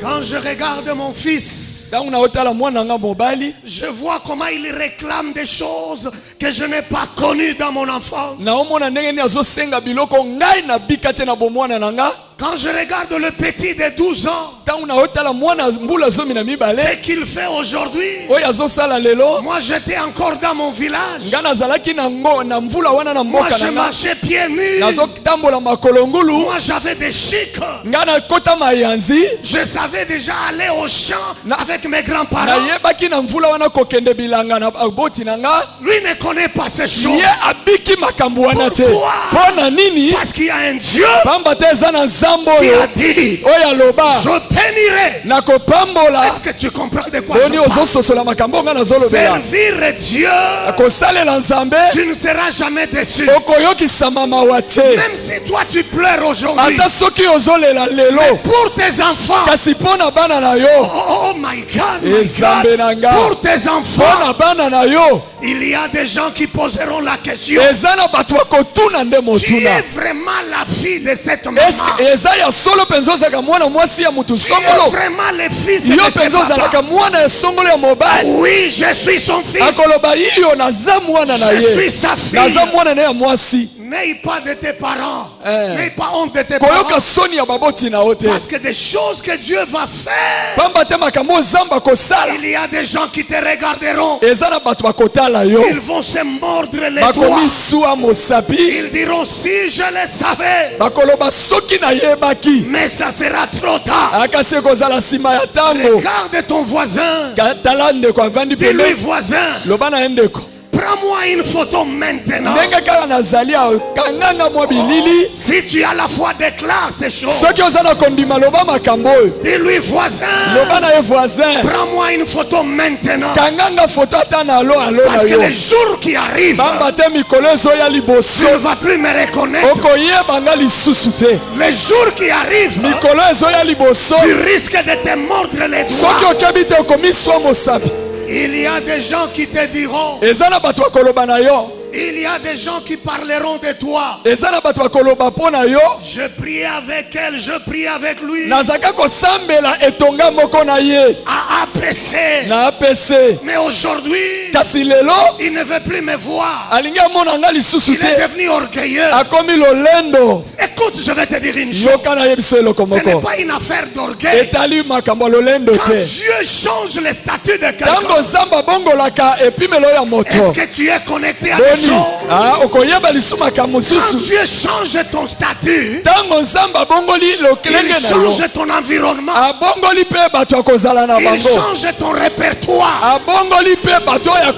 Speaker 1: Quand je regarde mon fils,
Speaker 2: Ntango naotala mwana nga mobali,
Speaker 1: je vois comment il réclame des choses que je n'ai pas connues dans mon enfance.
Speaker 2: naomona ndenge nini azosenga biloko ngai nabika te na bomwana na nga.
Speaker 1: Quand je regarde le petit de 12 ans,
Speaker 2: Ntango naotala mwana mbula zomi na
Speaker 1: ce
Speaker 2: mibale
Speaker 1: qu'il fait aujourd'hui,
Speaker 2: oyo azosala lelo,
Speaker 1: moi j'étais encore dans mon village.
Speaker 2: nga nazalaki na mvula wana na
Speaker 1: Moi
Speaker 2: mboka
Speaker 1: je
Speaker 2: na nga,
Speaker 1: marchais pieds nus.
Speaker 2: nazotambola makolo ngulu,
Speaker 1: Moi j'avais des chics.
Speaker 2: nga nakota mayanzi,
Speaker 1: Je savais déjà aller au champ avec mes grands-parents.
Speaker 2: nayebaki na mvula wana kokende bilanga na boti na nga.
Speaker 1: Lui ne connaît pas ces choses.
Speaker 2: Ye abiki makambo wana te.
Speaker 1: Pourquoi?
Speaker 2: Mpo na nini?
Speaker 1: Parce qu'il y a un Dieu
Speaker 2: Pamba te eza na nzambe
Speaker 1: qui
Speaker 2: oyo
Speaker 1: a dit,
Speaker 2: oyo aloba
Speaker 1: je bénirai.
Speaker 2: nakopambola.
Speaker 1: Est-ce que tu comprends de quoi
Speaker 2: Boni
Speaker 1: je parle?
Speaker 2: ozososola makambo nga nazolobela.
Speaker 1: Servir Dieu,
Speaker 2: Kosalela nzambe
Speaker 1: tu ne seras jamais déçu.
Speaker 2: okoyokisama mawa te.
Speaker 1: Même si toi tu pleures aujourd'hui,
Speaker 2: Ata soki ozolela lelo,
Speaker 1: pour tes enfants,
Speaker 2: kasi mpo na bana na yo,
Speaker 1: oh my God, my
Speaker 2: Ezambe na nga.
Speaker 1: God, pour tes
Speaker 2: mpo
Speaker 1: enfants,
Speaker 2: na bana na yo,
Speaker 1: il y a des gens qui poseront la question.
Speaker 2: eza na bato bakotuna nde
Speaker 1: Tu
Speaker 2: motuna.
Speaker 1: es vraiment la fille de cette maman.
Speaker 2: Eske eza ya solo mpenza ozalaka mwana mwasi ya mutu
Speaker 1: Tu es
Speaker 2: songolo?
Speaker 1: vraiment le fils de
Speaker 2: Yo
Speaker 1: ce
Speaker 2: mpenza
Speaker 1: papa.
Speaker 2: ozalaka mwana ya songolo ya mobali?
Speaker 1: Oui, je suis son fils.
Speaker 2: Akoloba iyo naza mwana na
Speaker 1: Je suis
Speaker 2: ye,
Speaker 1: sa fille.
Speaker 2: naza mwana na ya mwasi.
Speaker 1: N'aie pas de tes parents.
Speaker 2: Eh.
Speaker 1: N'aie pas honte de tes
Speaker 2: Koyoka
Speaker 1: parents.
Speaker 2: soni ya baboti na yo te.
Speaker 1: Parce que des choses que Dieu va faire,
Speaker 2: Pamba te makambo nzambe akosala,
Speaker 1: il y a des gens qui te regarderont.
Speaker 2: eza na bato bakotala yo,
Speaker 1: Ils vont se mordre les doigts.
Speaker 2: bakomisuwa mosapi,
Speaker 1: Ils diront si je le savais.
Speaker 2: bakoloba soki nayebaki.
Speaker 1: Mais ça sera trop tard.
Speaker 2: Akasi ekozala nsima ya ntango.
Speaker 1: Regarde ton voisin.
Speaker 2: Tala ndeko avandi
Speaker 1: Dis-lui
Speaker 2: pembeni,
Speaker 1: voisin,
Speaker 2: loba na ye ndeko,
Speaker 1: prends-moi une photo maintenant.
Speaker 2: ndenge kaka nazali awa kanganga mwa bilili.
Speaker 1: Si tu as la foi, déclare ces choses.
Speaker 2: Soki oza na kondima loba makambo oyo,
Speaker 1: Dis-lui voisin,
Speaker 2: loba na ye voisin,
Speaker 1: prends-moi une photo maintenant.
Speaker 2: kanganga foto ata na alo alo na
Speaker 1: Parce que
Speaker 2: yo.
Speaker 1: les jours qui arrivent,
Speaker 2: Pamba te mikolo ezoya liboso,
Speaker 1: tu ne vas plus me reconnaître.
Speaker 2: okoyeba nga lisusu te.
Speaker 1: Les jours qui arrivent,
Speaker 2: Mikolo ezoya liboso,
Speaker 1: tu risques de te mordre les
Speaker 2: soki
Speaker 1: doigts.
Speaker 2: okebi te okomiswa mosapi.
Speaker 1: Il y a des gens qui te diront,
Speaker 2: Eza na bato bakoloba na yo,
Speaker 1: il y a des gens qui parleront de toi.
Speaker 2: eza na bato bakoloba mpo na yo.
Speaker 1: Je prie avec elle, je prie avec lui.
Speaker 2: Nazaka kosambela etonga moko na ye
Speaker 1: À APC.
Speaker 2: na APC,
Speaker 1: Mais aujourd'hui,
Speaker 2: kasi lelo
Speaker 1: il ne veut plus me voir.
Speaker 2: alingi amona nga lisusu
Speaker 1: Il est
Speaker 2: te,
Speaker 1: devenu orgueilleux.
Speaker 2: akomi lolendo.
Speaker 1: Écoute, je vais te dire une chose.
Speaker 2: Yoka na ye biso eloko
Speaker 1: Ce n'est
Speaker 2: moko,
Speaker 1: pas une affaire d'orgueil.
Speaker 2: etali makambo ya lolendo
Speaker 1: Quand
Speaker 2: te.
Speaker 1: Dieu change le statut de quelqu'un,
Speaker 2: Ntango nzambe abongolaka epimelo ya
Speaker 1: est-ce
Speaker 2: moto,
Speaker 1: que tu es connecté à des
Speaker 2: boni
Speaker 1: choses?
Speaker 2: okoyeba lisu makambo
Speaker 1: Quand
Speaker 2: mosusu.
Speaker 1: Dieu change ton statut,
Speaker 2: Ntango nzambe abongoli
Speaker 1: il
Speaker 2: lokelenge na yo,
Speaker 1: change ton environnement,
Speaker 2: abongoli mpe bato ya kozala na
Speaker 1: il
Speaker 2: bango,
Speaker 1: change ton répertoire.
Speaker 2: abongoli mpe bato oyo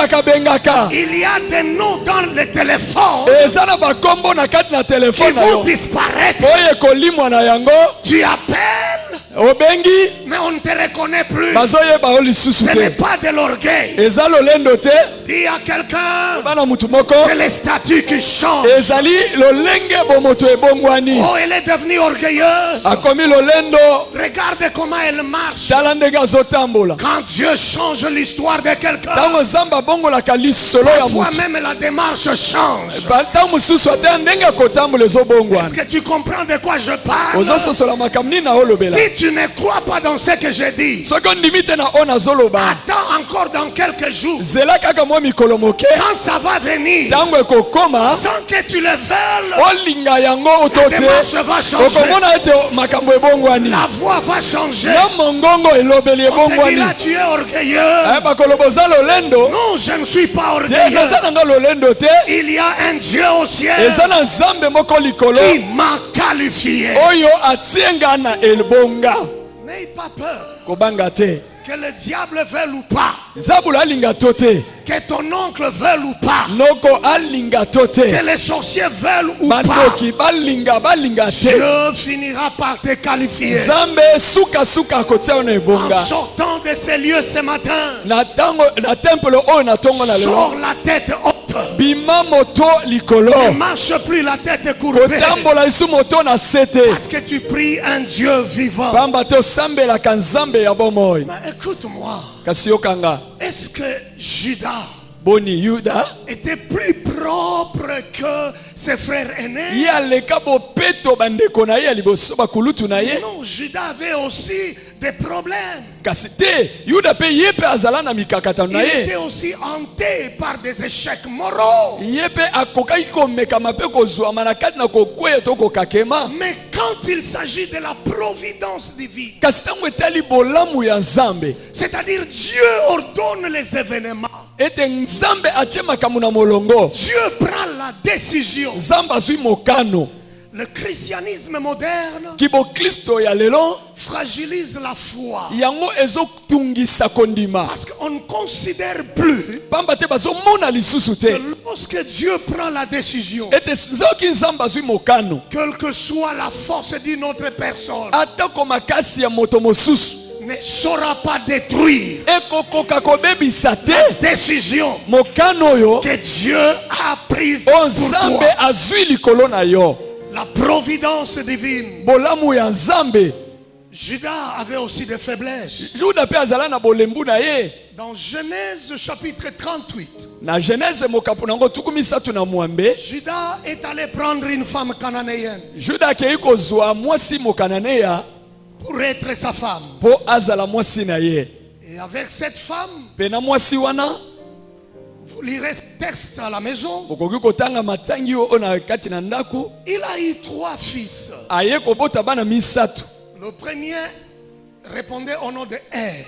Speaker 2: akobengaka.
Speaker 1: Il y a des noms dans le téléphone
Speaker 2: Eza na bakombo na kati na
Speaker 1: qui
Speaker 2: telefone na
Speaker 1: vont
Speaker 2: yo
Speaker 1: disparaître.
Speaker 2: oyo ekolimwa na yango,
Speaker 1: Tu appelles,
Speaker 2: obengi
Speaker 1: mais on ne te reconnaît plus.
Speaker 2: bazoyeba yo lisusu
Speaker 1: Ce n'est
Speaker 2: te.
Speaker 1: pas de l'orgueil.
Speaker 2: Eza lolendo te.
Speaker 1: Dis à quelqu'un,
Speaker 2: Bana mutu moko,
Speaker 1: c'est le statut qui change.
Speaker 2: ezali lolenge bomoto ebongwani,
Speaker 1: Oh, elle est devenue orgueilleuse.
Speaker 2: akomi lolendo.
Speaker 1: Regarde comment elle marche.
Speaker 2: Tala ndenge azotambola.
Speaker 1: Quand Dieu change l'histoire de quelqu'un,
Speaker 2: Ntango nzambe abongolaka lisolo ya
Speaker 1: parfois
Speaker 2: mutu,
Speaker 1: même la démarche change.
Speaker 2: ntango mosusu ata ndenge akotambola
Speaker 1: Est-ce
Speaker 2: ezobongwana.
Speaker 1: que tu comprends de quoi je parle?
Speaker 2: Ozososola makambo nini na olobela.
Speaker 1: Si tu ne crois pas dans ce que je dis,
Speaker 2: soki ondimi te na oyo nazoloba
Speaker 1: attends encore dans quelques jours.
Speaker 2: zela kaka mwa mikolo moke
Speaker 1: Quand ça va venir,
Speaker 2: ntango ekokoma
Speaker 1: sans que tu le veuilles,
Speaker 2: olinga yango oto
Speaker 1: la
Speaker 2: te
Speaker 1: démarche va changer.
Speaker 2: okomona ete makambo ebongwani
Speaker 1: La voix va changer.
Speaker 2: na mongongo elobeli
Speaker 1: On te
Speaker 2: ebongwani
Speaker 1: dira, tu es orgueilleux.
Speaker 2: bakoloba oza lolendo
Speaker 1: Non, je ne suis pas
Speaker 2: te
Speaker 1: orgueilleux.
Speaker 2: eza nanga lolendo te
Speaker 1: Il y a un Dieu au ciel
Speaker 2: eza na nzambe moko likolo
Speaker 1: qui m'a qualifié.
Speaker 2: oyo atie nga na elbonga
Speaker 1: N'aie pas peur.
Speaker 2: kobanga te
Speaker 1: Que le diable veuille ou pas,
Speaker 2: nzambula alinga to te
Speaker 1: que ton oncle veuille ou pas,
Speaker 2: noko alinga to te
Speaker 1: que les sorciers veulent ou pas,
Speaker 2: bandoki balinga te
Speaker 1: Dieu finira par te qualifier.
Speaker 2: nzambe sukasuka akotia yo na
Speaker 1: En
Speaker 2: ebonga
Speaker 1: sortant de ces lieux ce matin,
Speaker 2: na temple oyo na ntongo na lelo
Speaker 1: sors la tête haute.
Speaker 2: bima moto likolo
Speaker 1: Ne marche plus la tête courbée.
Speaker 2: kotambola lisu moto na sete
Speaker 1: Parce que tu pries un Dieu vivant.
Speaker 2: pamba te osambelaka nzambe ya bomoi
Speaker 1: Mais écoute-moi,
Speaker 2: kasi yokanga
Speaker 1: est-ce que Judas
Speaker 2: boni yuda
Speaker 1: était plus propre que ses frères aînés?
Speaker 2: ye aleka bopeto bandeko na ye ya liboso bakulutu na ye
Speaker 1: Non, Judas avait aussi des problèmes.
Speaker 2: kasi te yuda mpe ye mpe azala na mikakatano na
Speaker 1: Il
Speaker 2: ye
Speaker 1: était aussi hanté par des échecs moraux.
Speaker 2: ye mpe akokaki komekama mpe kozwama na kati na kokweya to kokakema
Speaker 1: Mais quand il s'agit de la providence divine,
Speaker 2: kasi ntango etali bolamu ya nzambe
Speaker 1: c'est-à-dire Dieu ordonne les événements,
Speaker 2: ete nzambe atie makambo na molongo
Speaker 1: Dieu prend la décision.
Speaker 2: nzambe azwi mokano
Speaker 1: Le christianisme moderne
Speaker 2: kiboklisto ya lelo
Speaker 1: fragilise la foi
Speaker 2: yango ezotungisa kondima
Speaker 1: parce qu'on ne considère plus
Speaker 2: pamba te bazomona lisusu te
Speaker 1: que lorsque Dieu prend la décision,
Speaker 2: ete soki nzambe azwi mokano
Speaker 1: quelle que soit la force d'une autre personne,
Speaker 2: atako makasi ya moto mosusu
Speaker 1: ne saura pas détruire
Speaker 2: ekokoka kobebisa te
Speaker 1: décision
Speaker 2: mokano oyo
Speaker 1: que Dieu a prise
Speaker 2: o
Speaker 1: pour
Speaker 2: nzambe
Speaker 1: toi.
Speaker 2: azwi likolo na yo
Speaker 1: La providence divine.
Speaker 2: bolamu ya nzambe
Speaker 1: Judas avait aussi des faiblesses.
Speaker 2: juda mpe azala na bolembu na ye
Speaker 1: Dans Genèse chapitre 38,
Speaker 2: na genese mokapo nango tuku misatu na mwambe
Speaker 1: Judas est allé prendre une femme cananéenne
Speaker 2: juda akei kozwa mwasi mokananeya
Speaker 1: pour être sa femme.
Speaker 2: mpo azala mwasi na ye
Speaker 1: Et avec cette femme,
Speaker 2: mpe na mwasi wana
Speaker 1: vous lirez ce texte à la maison,
Speaker 2: okoki kotanga matangi oyo na kati na ndako
Speaker 1: il a eu 3 fils.
Speaker 2: aye kobota bana misatu
Speaker 1: Le premier répondait au nom de Er,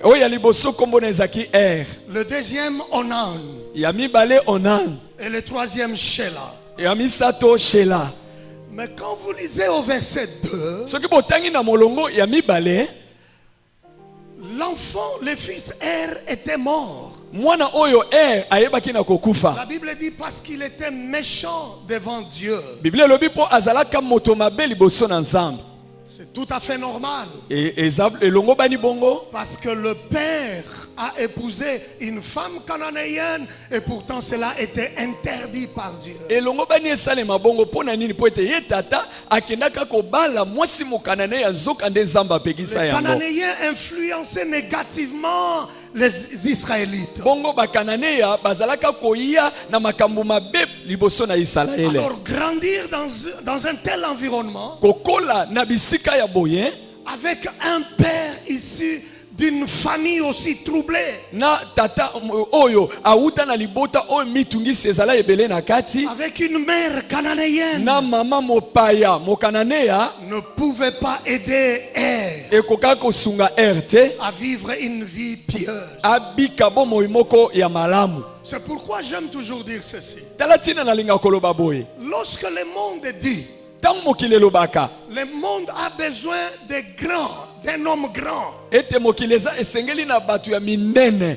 Speaker 2: oyo ya liboso kombo na ezaki er
Speaker 1: le deuxième Onan
Speaker 2: ya mibale onan
Speaker 1: et le troisième Shelah.
Speaker 2: ya misato shela
Speaker 1: Mais quand vous lisez au verset 2,
Speaker 2: soki botangi na molongo ya mibale
Speaker 1: l'enfant, le fils Er était mort.
Speaker 2: mwana oyo er ayebaki na kokufa
Speaker 1: La Bible dit parce qu'il était méchant devant Dieu.
Speaker 2: biblia elobi mpo azalaka moto mabe liboso na nzambe
Speaker 1: C'est tout à fait normal.
Speaker 2: eza elongo bani bongo
Speaker 1: Parce que le père a épousé une femme cananéenne et pourtant cela était interdit par Dieu.
Speaker 2: elongo bani esalema bongo mpo na nini mpo ete ye tata akendaka kobala mwasi mokanane ya nzoka nde nzambe apekisa
Speaker 1: Les
Speaker 2: yango
Speaker 1: Cananéens influençaient négativement les Israélites.
Speaker 2: bongo bakananeya bazalaka koya na makambo mabe liboso na isalaele
Speaker 1: Alors grandir dans un tel environnement
Speaker 2: kokola na bisika ya boye
Speaker 1: avec un père issu d'une famille aussi troublée,
Speaker 2: na tata oyo auta na libota oyo mitungisi ezala ebele na kati
Speaker 1: avec une mère cananéenne,
Speaker 2: na mama mopaya mokananeya
Speaker 1: ne pouvait pas aider Er
Speaker 2: ekoka kosunga erte
Speaker 1: à vivre une vie pieuse.
Speaker 2: abika bomoi moko ya malamu
Speaker 1: C'est pourquoi j'aime toujours dire ceci.
Speaker 2: tala ntina nalinga koloba boye
Speaker 1: Lorsque le monde dit,
Speaker 2: ntango mokili elobaka
Speaker 1: le monde a besoin de grands, d'un homme grand.
Speaker 2: ete mokili eza esengeli na bato ya minene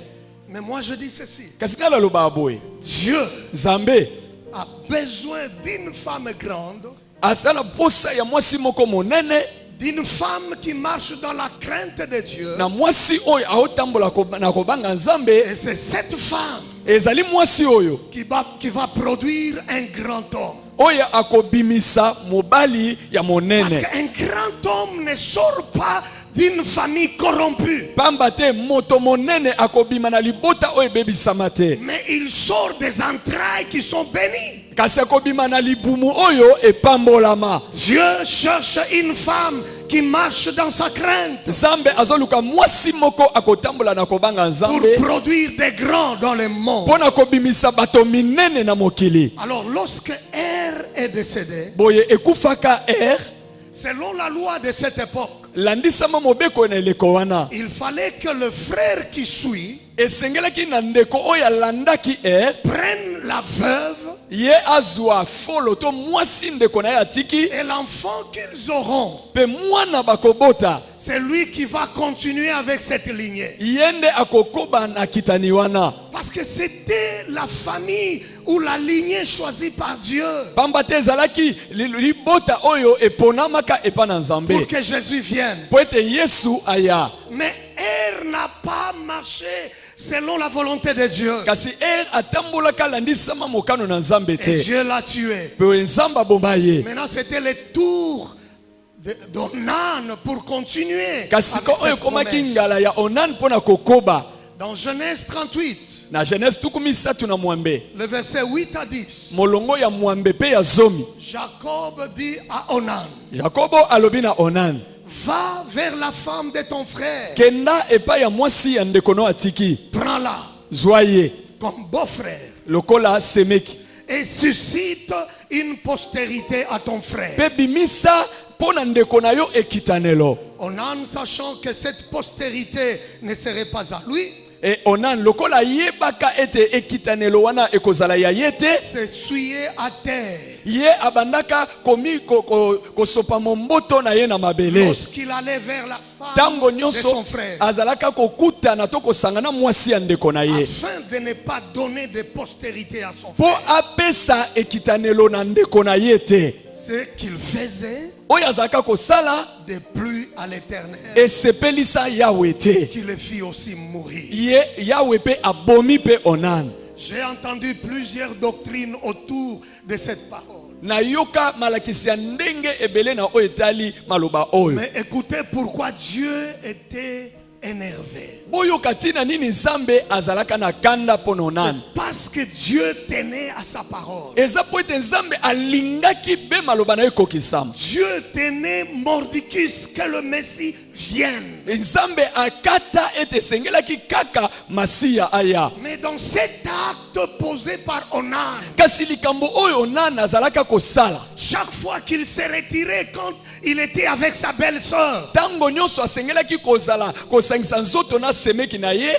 Speaker 1: Mais moi je dis ceci.
Speaker 2: kasi nga nalobaka boye
Speaker 1: Dieu
Speaker 2: nzambe
Speaker 1: a besoin d'une femme grande,
Speaker 2: aza na posa ya mwasi moko monene
Speaker 1: d'une femme qui marche dans la crainte de Dieu.
Speaker 2: na mwasi oyo aotambola na kobanga nzambe
Speaker 1: Et c'est cette femme
Speaker 2: ezali mwasi oyo
Speaker 1: qui va produire un grand homme.
Speaker 2: oyo akobimisa mobali ya
Speaker 1: Parce
Speaker 2: monene
Speaker 1: qu'un grand homme ne sort pas d'une famille corrompue,
Speaker 2: pamba te moto monene akobima na libota oyo ebebisama te
Speaker 1: mais il sort des entrailles qui sont bénies.
Speaker 2: kasi akobima na libumu oyo epambolama.
Speaker 1: Dieu cherche une femme qui marche dans sa crainte
Speaker 2: Nzambe azoluka mwasi moko akotambola na kobanga
Speaker 1: pour
Speaker 2: Nzambe
Speaker 1: produire des grands dans le monde.
Speaker 2: pona kobimisa bato minene na mokili.
Speaker 1: Alors lorsque Er est décédé,
Speaker 2: Boye ekufaka
Speaker 1: selon la loi de cette époque,
Speaker 2: landisama mobeko na eleko wana.
Speaker 1: il fallait que le frère qui suit
Speaker 2: Esengelaki na ndeko oyo alandaki
Speaker 1: prenne la veuve
Speaker 2: ye azwa folo to mwasi ndeko na ye atiki
Speaker 1: et l'enfant qu'ils auront.
Speaker 2: pe mwana bakobota
Speaker 1: C'est lui qui va continuer avec cette lignée.
Speaker 2: yende akokoba na kitani wana.
Speaker 1: Parce que c'était la famille ou la lignée choisie par Dieu
Speaker 2: Pamba te ezalaki libota oyo eponamaka epa na Nzambe
Speaker 1: pour que Jésus vienne.
Speaker 2: po ete Yesu aya.
Speaker 1: Mais Er n'a pas marché selon la volonté de Dieu.
Speaker 2: Kasi atambolaka landisama mokano na Nzambe
Speaker 1: Et
Speaker 2: te
Speaker 1: Dieu l'a tué.
Speaker 2: pe Nzambe abomba ye.
Speaker 1: Maintenant, c'était le tour d'Onan pour continuer.
Speaker 2: Kasi
Speaker 1: avec
Speaker 2: ko oyo
Speaker 1: cette
Speaker 2: komaki
Speaker 1: promesse.
Speaker 2: ngala ya Onan pona kokoba
Speaker 1: Dans Genèse 38,
Speaker 2: na Genèse tukumi satu na mwambe
Speaker 1: le verset 8 à 10,
Speaker 2: molongo ya mwambe pe ya zomi.
Speaker 1: Jacob dit à Onan,
Speaker 2: Jakobo alobi na Onan,
Speaker 1: va vers la femme de ton frère,
Speaker 2: kenda epa ya mwasi ya ndeko no atiki,
Speaker 1: prends-la
Speaker 2: zwa ye
Speaker 1: comme beau-frère
Speaker 2: lokola semeki
Speaker 1: et suscite une postérité à ton frère.
Speaker 2: pe bimisa pona ndeko na yo ekitanelo.
Speaker 1: Onan, sachant que cette postérité ne serait pas à lui,
Speaker 2: E Onan lokola yebaka ete ekitanelo wana ekozala ya ye te,
Speaker 1: s'essuyait à terre.
Speaker 2: ye abandaka kosopa momboto na ye na mabele.
Speaker 1: Lorsqu'il allait vers la femme
Speaker 2: Tango
Speaker 1: de son
Speaker 2: nyonso
Speaker 1: frère,
Speaker 2: azalaka kokutana to kosangana mwasi ya ndeko na ye
Speaker 1: afin de ne pas donner de postérité à son
Speaker 2: po
Speaker 1: frère.
Speaker 2: apesa ekitanelo na ndeko na ye te,
Speaker 1: Ce qu'il faisait
Speaker 2: oyo azalaka kosala
Speaker 1: de plus à l'éternel,
Speaker 2: esepelisa Yawe te,
Speaker 1: qui le fit aussi mourir.
Speaker 2: ye Yawe pe abomi pe Onan.
Speaker 1: J'ai entendu plusieurs doctrines autour de cette parole.
Speaker 2: Nayoka malakisi ya ndenge ebele na oyo etali maloba oyo.
Speaker 1: Mais écoutez pourquoi Dieu était énervé.
Speaker 2: Boyoka tina nini Nzambe azalaka na kanda pono Onan.
Speaker 1: Parce que Dieu tenait à sa parole.
Speaker 2: Eza po ete Nzambe alingaki be maloba na ye kokisama.
Speaker 1: Dieu tenait mordicus que le Messie vienne.
Speaker 2: Nzambe akata ete sengelaki kaka masiya aya.
Speaker 1: Mais dans cet acte posé par Onan,
Speaker 2: Kasi likambo oyo Onan azalaka kosala,
Speaker 1: chaque fois qu'il s'est retiré quand il était avec sa belle-sœur,
Speaker 2: tango nyonso asengelaki kozala kosangisa nzoto na semeki na ye,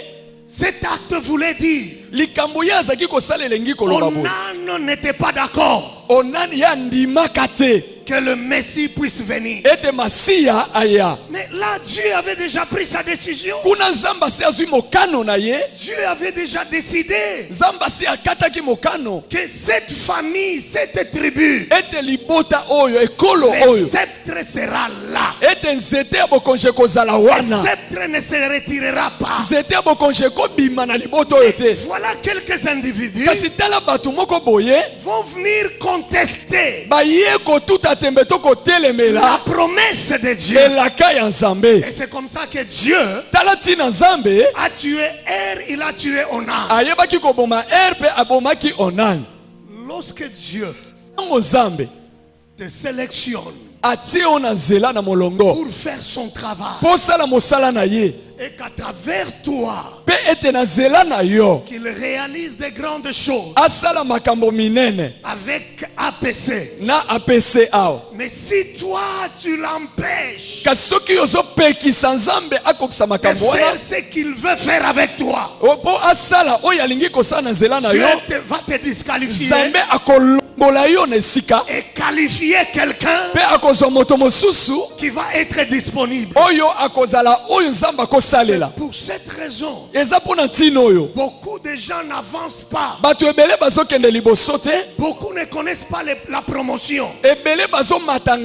Speaker 1: cet acte voulait dire
Speaker 2: likambo ye azalaki kosala elengi koloba boye.
Speaker 1: Onan n'était pas d'accord
Speaker 2: Onan ya ndimaka te
Speaker 1: que le Messie puisse venir.
Speaker 2: ete masiya aya.
Speaker 1: Mais là, Dieu avait déjà pris sa décision.
Speaker 2: Kuna Nzambe asi azwi mokano na ye,
Speaker 1: Dieu avait déjà décidé
Speaker 2: Nzambe asi akataki mokano
Speaker 1: que cette famille, cette tribu,
Speaker 2: ete libota oyo ekolo
Speaker 1: le
Speaker 2: oyo
Speaker 1: sceptre sera là.
Speaker 2: ete nzete ya bokonje kozala
Speaker 1: Le
Speaker 2: wana,
Speaker 1: sceptre ne se retirera pas.
Speaker 2: nzete ya bokonje kobima na libota oyo te.
Speaker 1: Voilà quelques individus
Speaker 2: Kasi tala bato moko boye
Speaker 1: vont venir contester
Speaker 2: baye kotuta tembe to
Speaker 1: la
Speaker 2: kotelemela
Speaker 1: promesse de Dieu.
Speaker 2: elaka ya Nzambe.
Speaker 1: Et c'est comme ça que Dieu
Speaker 2: Tala tina Nzambe
Speaker 1: a tué Er, il a tué Onan.
Speaker 2: ayebaki koboma mpe abomaki Onan.
Speaker 1: Lorsque Dieu
Speaker 2: Tango Nzambe
Speaker 1: te sélectionne
Speaker 2: atie yo na nzela na molongo
Speaker 1: pour faire son travail
Speaker 2: po sala mosala na ye,
Speaker 1: et qu'à travers toi,
Speaker 2: pe ete na nzela na yo
Speaker 1: qu'il réalise de grandes choses
Speaker 2: asala makambo minene
Speaker 1: avec APC.
Speaker 2: na apese awa.
Speaker 1: Mais si toi tu l'empêches
Speaker 2: Kasi soki ozopekisa Nzambe akokisa
Speaker 1: de
Speaker 2: makambo wana
Speaker 1: faire ce qu'il veut faire avec toi,
Speaker 2: po asala oyo alingi kosala na nzela na
Speaker 1: Dieu
Speaker 2: yo,
Speaker 1: va te disqualifier
Speaker 2: Nzambe akolongola yo na esika
Speaker 1: et qualifier quelqu'un
Speaker 2: pe akozwa moto mosusu
Speaker 1: qui va être disponible.
Speaker 2: oyo akozala oyo Nzambe akosalela.
Speaker 1: Pour cette raison,
Speaker 2: Eza mpona ntina oyo
Speaker 1: beaucoup de gens n'avancent pas.
Speaker 2: bato ebele bazokende liboso te,
Speaker 1: Beaucoup ne connaissent pas la promotion.
Speaker 2: ebele bazomata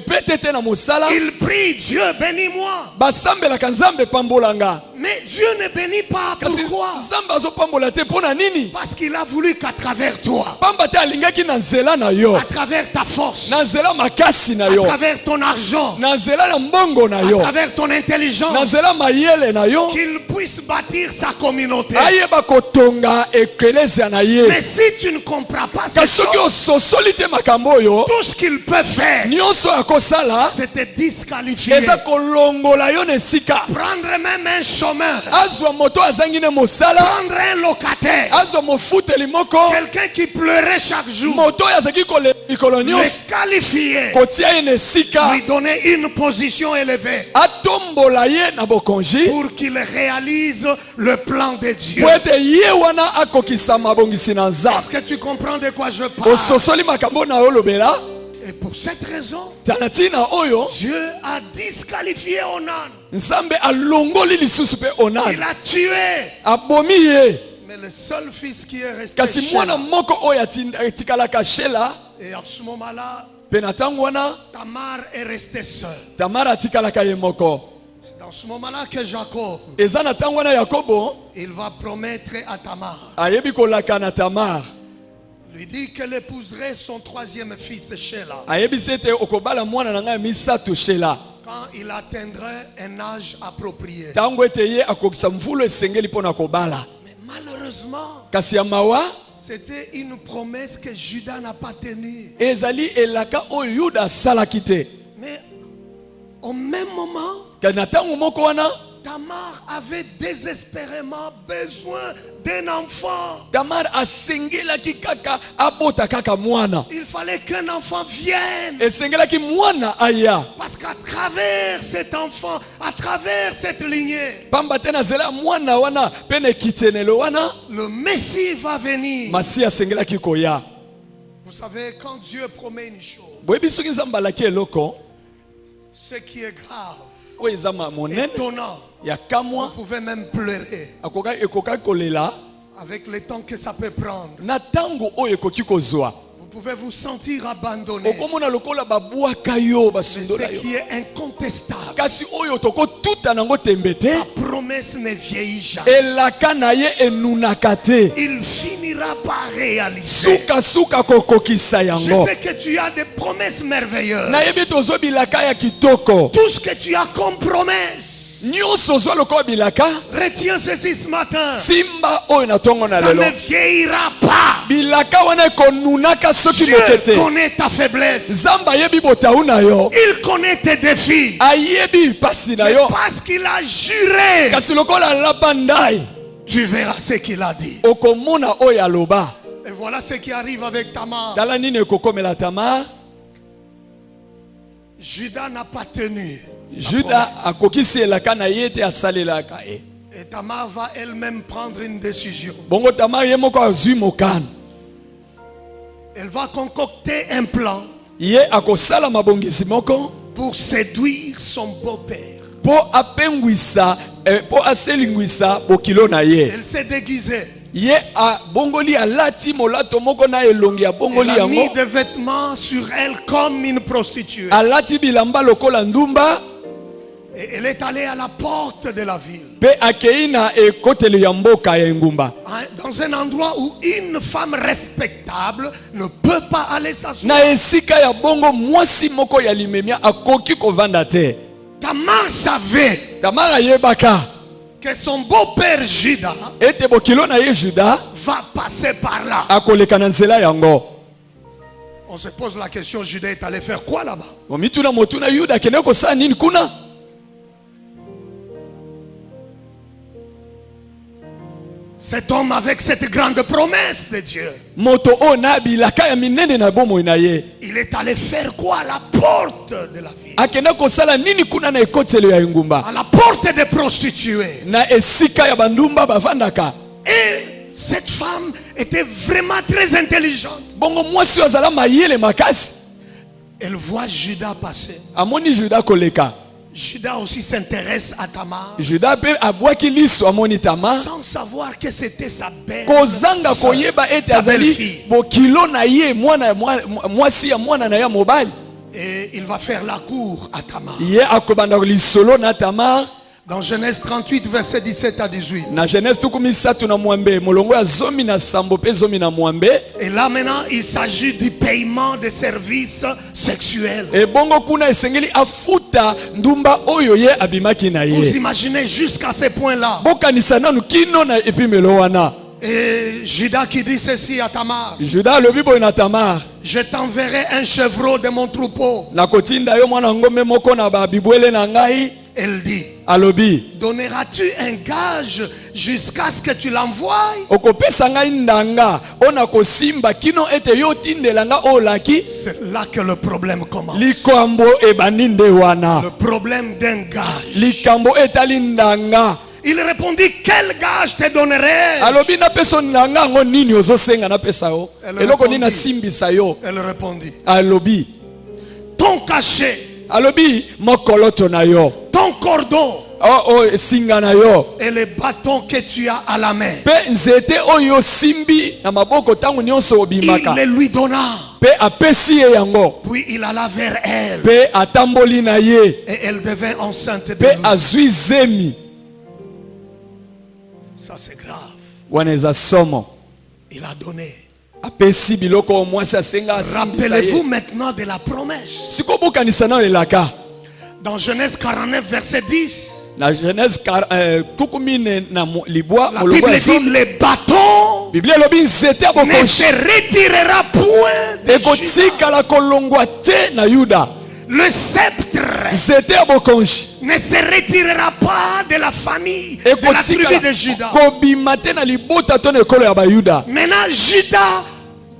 Speaker 2: pete te na mosala,
Speaker 1: Ils prient Dieu, bénis-moi.
Speaker 2: basambelaka Nzambe pambolanga.
Speaker 1: Mais Dieu ne bénit pas.
Speaker 2: kasi
Speaker 1: Pourquoi?
Speaker 2: nzambe azopambola te mpo na nini?
Speaker 1: Parce qu'il a voulu qu'à travers toi,
Speaker 2: pamba te alingaki na nzela na yo,
Speaker 1: à travers ta force,
Speaker 2: na nzela makasi na
Speaker 1: à
Speaker 2: yo,
Speaker 1: travers ton argent,
Speaker 2: na nzela na mbongo na
Speaker 1: à
Speaker 2: yo,
Speaker 1: travers ton
Speaker 2: na
Speaker 1: intelligence,
Speaker 2: nzela mayele na yo,
Speaker 1: qu'il puisse bâtir sa communauté.
Speaker 2: ayeba kotonga ekelezia na ye.
Speaker 1: Mais si tu ne comprends pas ces
Speaker 2: kasi soki
Speaker 1: choses,
Speaker 2: ososoli te makambo oyo,
Speaker 1: tout ce qu'il peut faire,
Speaker 2: nyonso akosala
Speaker 1: c'est te disqualifier.
Speaker 2: eza kolongola yo na esika.
Speaker 1: Prendre même un chemin,
Speaker 2: azwa moto azangi ne mosala,
Speaker 1: prendre un locataire,
Speaker 2: azwa mofuteli moko,
Speaker 1: quelqu'un qui pleurait chaque jour,
Speaker 2: moto oyo azalaki kolela likolo
Speaker 1: le
Speaker 2: nyonso,
Speaker 1: qualifier,
Speaker 2: kotia ye na esika,
Speaker 1: lui donner une position élevée
Speaker 2: atombola ye na bokonzi
Speaker 1: pour qu'il réalise le plan de Dieu.
Speaker 2: po ete ye wana akokisa mabongisi na nzambe.
Speaker 1: Est-ce que tu comprends de quoi je parle?
Speaker 2: ososoli makambo na yo lobela.
Speaker 1: Et pour cette raison,
Speaker 2: tala ntina oyo
Speaker 1: Dieu a disqualifié Onan.
Speaker 2: nzambe alongoli lisusu mpe onani,
Speaker 1: Il a tué.
Speaker 2: abomi ye.
Speaker 1: Mais le seul fils qui est resté
Speaker 2: kasi
Speaker 1: chez
Speaker 2: mwana
Speaker 1: lui,
Speaker 2: moko oyo atikalaka shela,
Speaker 1: et à ce moment-là,
Speaker 2: mpe na ntango wana
Speaker 1: Tamar est restée seule.
Speaker 2: tamara atikalaka ye moko.
Speaker 1: C'est dans ce moment-là que Jacob,
Speaker 2: eza na ntango wana yakobo
Speaker 1: il va promettre à Tamar,
Speaker 2: ayebi kolaka na tamar,
Speaker 1: lui dit qu'elle épouserait son troisième fils Sheila
Speaker 2: ayebisi ete okobala mwana na ngai ya misato shela
Speaker 1: quand il atteindrait un âge approprié.
Speaker 2: ntango ete ye akokisa mvulu esengeli mpo na kobala.
Speaker 1: Mais malheureusement,
Speaker 2: kasi ya mawa
Speaker 1: c'était une promesse que Judas n'a pas tenue.
Speaker 2: ezali elaka oyo yuda asalaki te.
Speaker 1: Mais au même moment,
Speaker 2: kasi na ntango moko wana
Speaker 1: Tamar avait désespérément besoin d'un enfant.
Speaker 2: tamar asengelaki kaka abota kaka mwana,
Speaker 1: Il fallait qu'un enfant vienne.
Speaker 2: esengelaki mwana aya,
Speaker 1: Parce qu'à travers cet enfant, à travers cette lignée,
Speaker 2: pamba te na nzela ya mwana wana mpe na ekitenelo wana
Speaker 1: le Messie va venir.
Speaker 2: masi asengelaki koya.
Speaker 1: Vous savez, quand Dieu promet une chose,
Speaker 2: boyebi soki nzambe alaki eloko
Speaker 1: ce qui est grave,
Speaker 2: oyo eza monene
Speaker 1: étonnant,
Speaker 2: ya
Speaker 1: vous
Speaker 2: kamwa,
Speaker 1: pouvez même pleurer
Speaker 2: ekokaki kolela
Speaker 1: avec le temps que ça peut prendre.
Speaker 2: na ntango oyo ekoki kozwa.
Speaker 1: Vous pouvez vous sentir abandonné.
Speaker 2: okomona lokola babwaka yo
Speaker 1: Mais
Speaker 2: basundola
Speaker 1: ce
Speaker 2: yo,
Speaker 1: qui est incontestable,
Speaker 2: kasi oyo tokotuta nango tembe te,
Speaker 1: la promesse ne vieillit jamais.
Speaker 2: elaka na ye enunaka te,
Speaker 1: Il finira par réaliser.
Speaker 2: sukasuka kokokisa
Speaker 1: Je
Speaker 2: yango.
Speaker 1: sais que tu as des promesses merveilleuses.
Speaker 2: nayebi tozwa bilaka ya kitoko,
Speaker 1: Tout ce que tu as comme promesse,
Speaker 2: nyonso ozwa lokola bilaka,
Speaker 1: retiens ceci ce matin.
Speaker 2: simba oyo na ntongo na
Speaker 1: Ça
Speaker 2: lelo,
Speaker 1: ne vieillira pas.
Speaker 2: bilaka wana ekonunaka soki
Speaker 1: Dieu
Speaker 2: moke te.
Speaker 1: connaît ta faiblesse.
Speaker 2: nzambe ayebi botau na yo,
Speaker 1: Il connaît tes défis.
Speaker 2: ayebi pasi na
Speaker 1: Mais
Speaker 2: yo,
Speaker 1: parce qu'il a juré,
Speaker 2: kasi lokola alaba ndai
Speaker 1: tu verras ce qu'il a dit.
Speaker 2: okomona oyo aloba.
Speaker 1: Et voilà ce qui arrive avec Tamar.
Speaker 2: tala nini ekokomela tamar.
Speaker 1: Judas n'a pas tenu. sa
Speaker 2: juda
Speaker 1: promesse.
Speaker 2: akokisi elaka na ye te asalelaka ye.
Speaker 1: Et Tamar va elle-même prendre une décision.
Speaker 2: bongo tamar ye moko azwi mokano,
Speaker 1: Elle va concocter un plan
Speaker 2: ye akosala mabongisi moko
Speaker 1: pour séduire son beau-père.
Speaker 2: mpo apengwisa mpo aselingwisa bokilo na ye.
Speaker 1: Elle s'est déguisée.
Speaker 2: ye abongoli alati molato moko na elongi
Speaker 1: Elle
Speaker 2: abongoli
Speaker 1: a mis
Speaker 2: yango,
Speaker 1: des vêtements sur elle comme une prostituée.
Speaker 2: alati bilamba lokola ndumba,
Speaker 1: Et elle est allée à la porte de la ville.
Speaker 2: mpe akei na ekotelo ya mboka ya engumba,
Speaker 1: Dans un endroit où une femme respectable ne peut pas aller s'asseoir.
Speaker 2: na esika ya bongo mwasi moko ya limemia akoki kovanda te.
Speaker 1: Tamar savait
Speaker 2: tamar ayebaka
Speaker 1: que son beau-père Judas
Speaker 2: ete bokilo na ye juda
Speaker 1: va passer par là.
Speaker 2: akoleka na nzela yango.
Speaker 1: On se pose la question, Judas est allé faire quoi là-bas?
Speaker 2: omituna motuna yuda akende kosala nini kuna.
Speaker 1: Cet homme avec cette grande promesse de Dieu,
Speaker 2: moto oyo na bilaka ya minene na bomoi na ye
Speaker 1: il est allé faire quoi à la porte de la ville?
Speaker 2: akende kosala nini kuna na ekotelo ya engumba,
Speaker 1: À la porte des prostituées.
Speaker 2: na esika ya bandumba bavandaka.
Speaker 1: Et cette femme était vraiment très intelligente.
Speaker 2: bongo mwasi oyo azala mayele makasi,
Speaker 1: Elle voit Judas passer.
Speaker 2: amoni juda koleka,
Speaker 1: Judas aussi s'intéresse à Tamar
Speaker 2: juda mpe abwaki liso amoni tamar,
Speaker 1: sans savoir que c'était sa belle
Speaker 2: kozanga
Speaker 1: sœur,
Speaker 2: koyeba ete
Speaker 1: sa
Speaker 2: azali
Speaker 1: belle-fille.
Speaker 2: bokilo na ye mwasi ya mwana na ye mobali.
Speaker 1: Et il va faire la cour à Tamar.
Speaker 2: ye akobanda lisolo na tamar,
Speaker 1: Dans Genèse 38, verset 17 à 18.
Speaker 2: Na Genèse tukumisatu na mwambe molongo ya zomi na sambo pe zomi na mwambe.
Speaker 1: Et là maintenant, il s'agit du paiement des services sexuels.
Speaker 2: Et bongo kuna esengeli afuta ndumba oyo ye abimaki na
Speaker 1: Vous
Speaker 2: ye.
Speaker 1: imaginez jusqu'à ce point-là.
Speaker 2: Bokanisa nanu kino na epimelo wana.
Speaker 1: Et Judas qui dit ceci à Tamar.
Speaker 2: Juda lobi boy na Tamar.
Speaker 1: Je t'enverrai un chevreau de mon troupeau.
Speaker 2: Na kotinda yo mwana ngombe moko na ba bibwele na ngai.
Speaker 1: Elle dit,
Speaker 2: Alobi.
Speaker 1: donneras-tu un gage jusqu'à ce que tu l'envoies?
Speaker 2: Okopesa ngai ndanga ona kosimba kino ete yo tindelanga olaki.
Speaker 1: C'est là que le problème commence.
Speaker 2: Likambo ebaninde wana.
Speaker 1: Le problème d'un gage.
Speaker 2: Likambo etali ndanga.
Speaker 1: Il répondit, quel gage te donnerai-je?
Speaker 2: Alobi na peso ndanga ngo nini ozosenga na pesa yo.
Speaker 1: Elle
Speaker 2: Eloko nini na
Speaker 1: répondit.
Speaker 2: simbisa yo.
Speaker 1: Elle répondit,
Speaker 2: Alobi.
Speaker 1: ton cachet,
Speaker 2: Alobi mokoloto na yo.
Speaker 1: ton cordon
Speaker 2: Oh singa na yo.
Speaker 1: et les bâtons que tu as à la main.
Speaker 2: Pe nzete oyo simbi na maboko tangu nyonso obimaka.
Speaker 1: Il les lui donna.
Speaker 2: Pe apesi ye yango.
Speaker 1: Puis il alla vers elle.
Speaker 2: Pe atamboli na ye.
Speaker 1: Et elle devint enceinte de
Speaker 2: Pe
Speaker 1: lui.
Speaker 2: azwi zemi.
Speaker 1: Ça c'est grave.
Speaker 2: Waneza somo.
Speaker 1: Il a donné.
Speaker 2: Apesi biloko mwasi asenga asimbisa
Speaker 1: Rappelez-vous
Speaker 2: ye.
Speaker 1: maintenant de la promesse.
Speaker 2: Sikobokanisa na elaka.
Speaker 1: Dans Genèse 49, verset 10.
Speaker 2: Na Genèse tukumine na libwa
Speaker 1: La
Speaker 2: molongo
Speaker 1: Bible
Speaker 2: ya
Speaker 1: dit,
Speaker 2: somo.
Speaker 1: les bâtons
Speaker 2: Biblia elobi nzete ya
Speaker 1: ne
Speaker 2: bokonzi
Speaker 1: se retirera point de Juda.
Speaker 2: ekotikala kolongwa te na Yuda.
Speaker 1: Le sceptre
Speaker 2: Nzete ya bokonzi
Speaker 1: ne se retirera pas de la famille, de la tribu de
Speaker 2: ekotikala
Speaker 1: Juda.
Speaker 2: kobima te na libota to na ekolo ya bayuda.
Speaker 1: Maintenant, Juda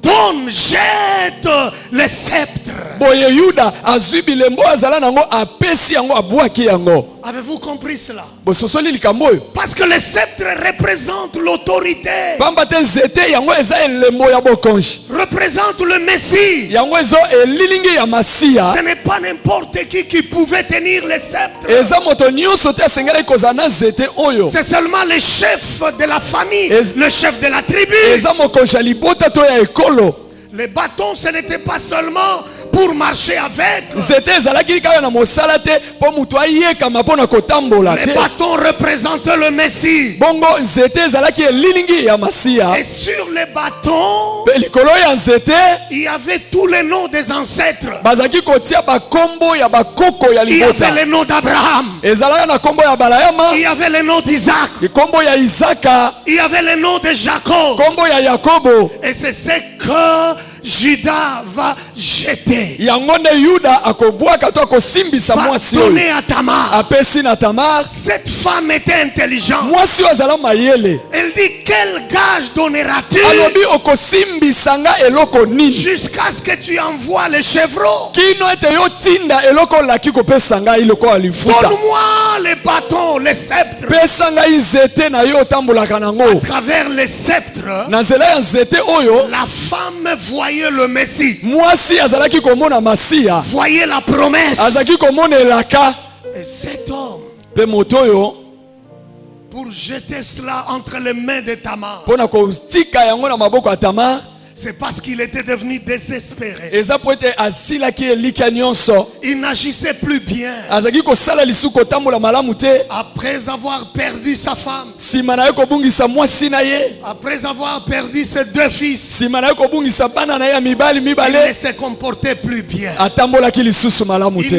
Speaker 1: donne, jette le sceptre.
Speaker 2: Boye Yuda azwi bilembo azala nango apesi yango abwaki yango.
Speaker 1: Avez-vous compris cela?
Speaker 2: Bososoli likambo oyo.
Speaker 1: Parce que le sceptre représente l'autorité,
Speaker 2: Pamba te nzete yango eza elembo ya bokonzi.
Speaker 1: représente le Messie.
Speaker 2: Yango ezo elilingi ya masiya.
Speaker 1: Ce n'est pas n'importe qui pouvait tenir le sceptre.
Speaker 2: Eza moto nyonso te asengelaki kozala na nzete oyo.
Speaker 1: C'est seulement le chef de la famille,
Speaker 2: Es-
Speaker 1: le chef de la tribu.
Speaker 2: Eza mokonzi ya libota to ya ekolo.
Speaker 1: Les bâtons, ce n'était pas seulement pour marcher avec.
Speaker 2: Nzete ezalaki kaka na mosala te mpo moto ayekama mpo na kotambola
Speaker 1: Les
Speaker 2: te.
Speaker 1: bâtons représentaient le Messie.
Speaker 2: Bongo nzete ezalaki elilingi ya masiya.
Speaker 1: Et sur les bâtons,
Speaker 2: Pe likolo ya nzete
Speaker 1: il y avait tous les noms des ancêtres.
Speaker 2: bazalaki kotia bakombo ya bakoko ya
Speaker 1: Il y avait
Speaker 2: libota.
Speaker 1: les noms d'Abraham.
Speaker 2: Ezalaka na kombo ya balayama,
Speaker 1: Il y avait les noms d'Isaac.
Speaker 2: kombo ya Isaka,
Speaker 1: Il y avait les noms de Jacob.
Speaker 2: kombo ya Yakobo.
Speaker 1: Et c'est ce que Judas va jeter.
Speaker 2: Yango nde Yuda akobwaka to akosimbisa
Speaker 1: Va
Speaker 2: mwasi oyo.
Speaker 1: donner à Tamar.
Speaker 2: Apesi na Tamar.
Speaker 1: Cette femme était intelligente.
Speaker 2: Mwasi oyo azala mayele.
Speaker 1: Elle dit, quel gage donneras-tu
Speaker 2: Alobi okosimbisa nga eloko nini?
Speaker 1: jusqu'à ce que tu envoies les chevreaux?
Speaker 2: Kino ete yo tinda eloko olaki kopesa ngai eloko alifuta.
Speaker 1: Donne-moi les bâtons, les sceptres.
Speaker 2: Pesa ngai nzete na yo otambolaka nango.
Speaker 1: À travers les sceptres,
Speaker 2: Na nzela ya nzete oyo,
Speaker 1: la femme voyait le Messie,
Speaker 2: mwasi azalaki komona masiya.
Speaker 1: voyait la promesse.
Speaker 2: Azalaki komona elaka.
Speaker 1: Et cet homme,
Speaker 2: Pe moto oyo
Speaker 1: pour jeter cela entre les mains de Tamar,
Speaker 2: mpona kotika yango na maboko ya Tamar,
Speaker 1: c'est parce qu'il était devenu désespéré.
Speaker 2: eza po ete asilaki elika nyonso.
Speaker 1: Il n'agissait plus bien.
Speaker 2: Azalaki kosala lisusu kotambola malamu te.
Speaker 1: Après avoir perdu sa femme,
Speaker 2: Nsima na ye kobungisa mwasi na ye,
Speaker 1: après avoir perdu ses deux fils,
Speaker 2: nsima na ye kobungisa bana na ye ya mibali
Speaker 1: il ne
Speaker 2: mibale,
Speaker 1: se comportait plus bien.
Speaker 2: atambolaki lisusu malamu
Speaker 1: Il
Speaker 2: te.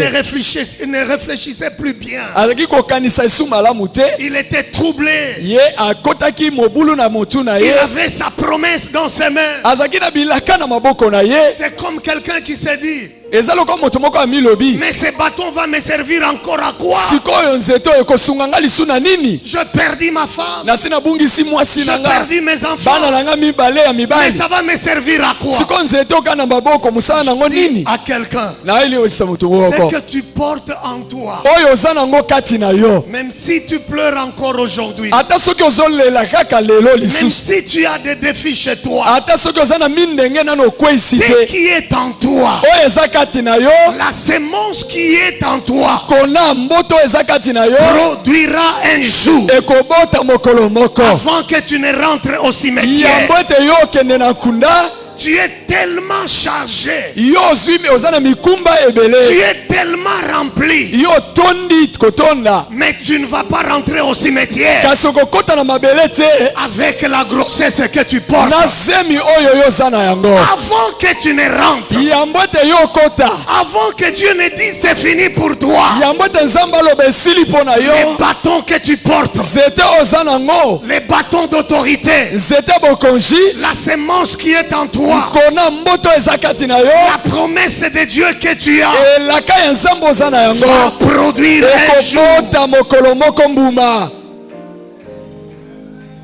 Speaker 1: ne réfléchissait plus bien.
Speaker 2: Azalaki kokanisa esu malamu te.
Speaker 1: Il était troublé.
Speaker 2: Ye akotaki mobulu na motu na
Speaker 1: Il
Speaker 2: ye.
Speaker 1: avait sa promesse dans ses mains.
Speaker 2: Azalaki na bilaka na maboko na ye.
Speaker 1: C'est comme quelqu'un qui s'est dit,
Speaker 2: Eza lokola moto moko ya milobi.
Speaker 1: mais ce bâton va me servir encore à quoi?
Speaker 2: Sikoyo nzete oyo ekosunga nga lisu na nini?
Speaker 1: Je perdis ma femme.
Speaker 2: Nasi nabungisi mwasi na
Speaker 1: J'ai
Speaker 2: nga.
Speaker 1: perdu mes
Speaker 2: Bana
Speaker 1: enfants.
Speaker 2: na nga mibale ya
Speaker 1: Mais
Speaker 2: mibali.
Speaker 1: ça va me servir à quoi?
Speaker 2: Sikoyo nzete oka na maboko musala nango nini?
Speaker 1: À quelqu'un.
Speaker 2: Na eli oyisa moto
Speaker 1: Ce
Speaker 2: ngoko.
Speaker 1: que tu portes en toi,
Speaker 2: Oyo oza nango kati na yo.
Speaker 1: même si tu pleures encore aujourd'hui,
Speaker 2: Ata soki ozolela kaka lelo
Speaker 1: même
Speaker 2: lisusu.
Speaker 1: si tu as des défis chez toi,
Speaker 2: Ata soki oza na mindenge nano okweyisi
Speaker 1: ce
Speaker 2: te.
Speaker 1: qui est en toi,
Speaker 2: Oyo eza kati na yo.
Speaker 1: la sémence qui est en toi,
Speaker 2: Kona mboto eza kati na yo.
Speaker 1: produira un jour
Speaker 2: Ekobota mokolo moko.
Speaker 1: avant que tu ne rentres au cimetière.
Speaker 2: Yambo ete yo okende na kunda.
Speaker 1: Tu es tellement chargé.
Speaker 2: Yo ozwi ozana mikumba
Speaker 1: Tu
Speaker 2: ebele.
Speaker 1: es tellement rempli.
Speaker 2: Yo tondi kotonda.
Speaker 1: Mais tu ne vas pas rentrer au cimetière
Speaker 2: Kasi okokota na mabele te.
Speaker 1: avec la grossesse que tu portes.
Speaker 2: Na zemi oyo yo zana yango.
Speaker 1: Avant que tu ne rentres.
Speaker 2: Yambo te yo kota.
Speaker 1: Avant que Dieu ne dise c'est fini pour toi.
Speaker 2: Yambo te nzamba lo besili pona yo.
Speaker 1: Les bâtons que tu portes.
Speaker 2: Zete ozana ngo.
Speaker 1: Les bâtons d'autorité.
Speaker 2: Zete bokonji.
Speaker 1: La semence qui est en toi.
Speaker 2: Kona mboto ezakati na yo.
Speaker 1: La promesse de Dieu que tu as.
Speaker 2: Elaka ya nzambo ozana yango.
Speaker 1: Va produire un jour.
Speaker 2: Ekobota mokolo moko mbuma.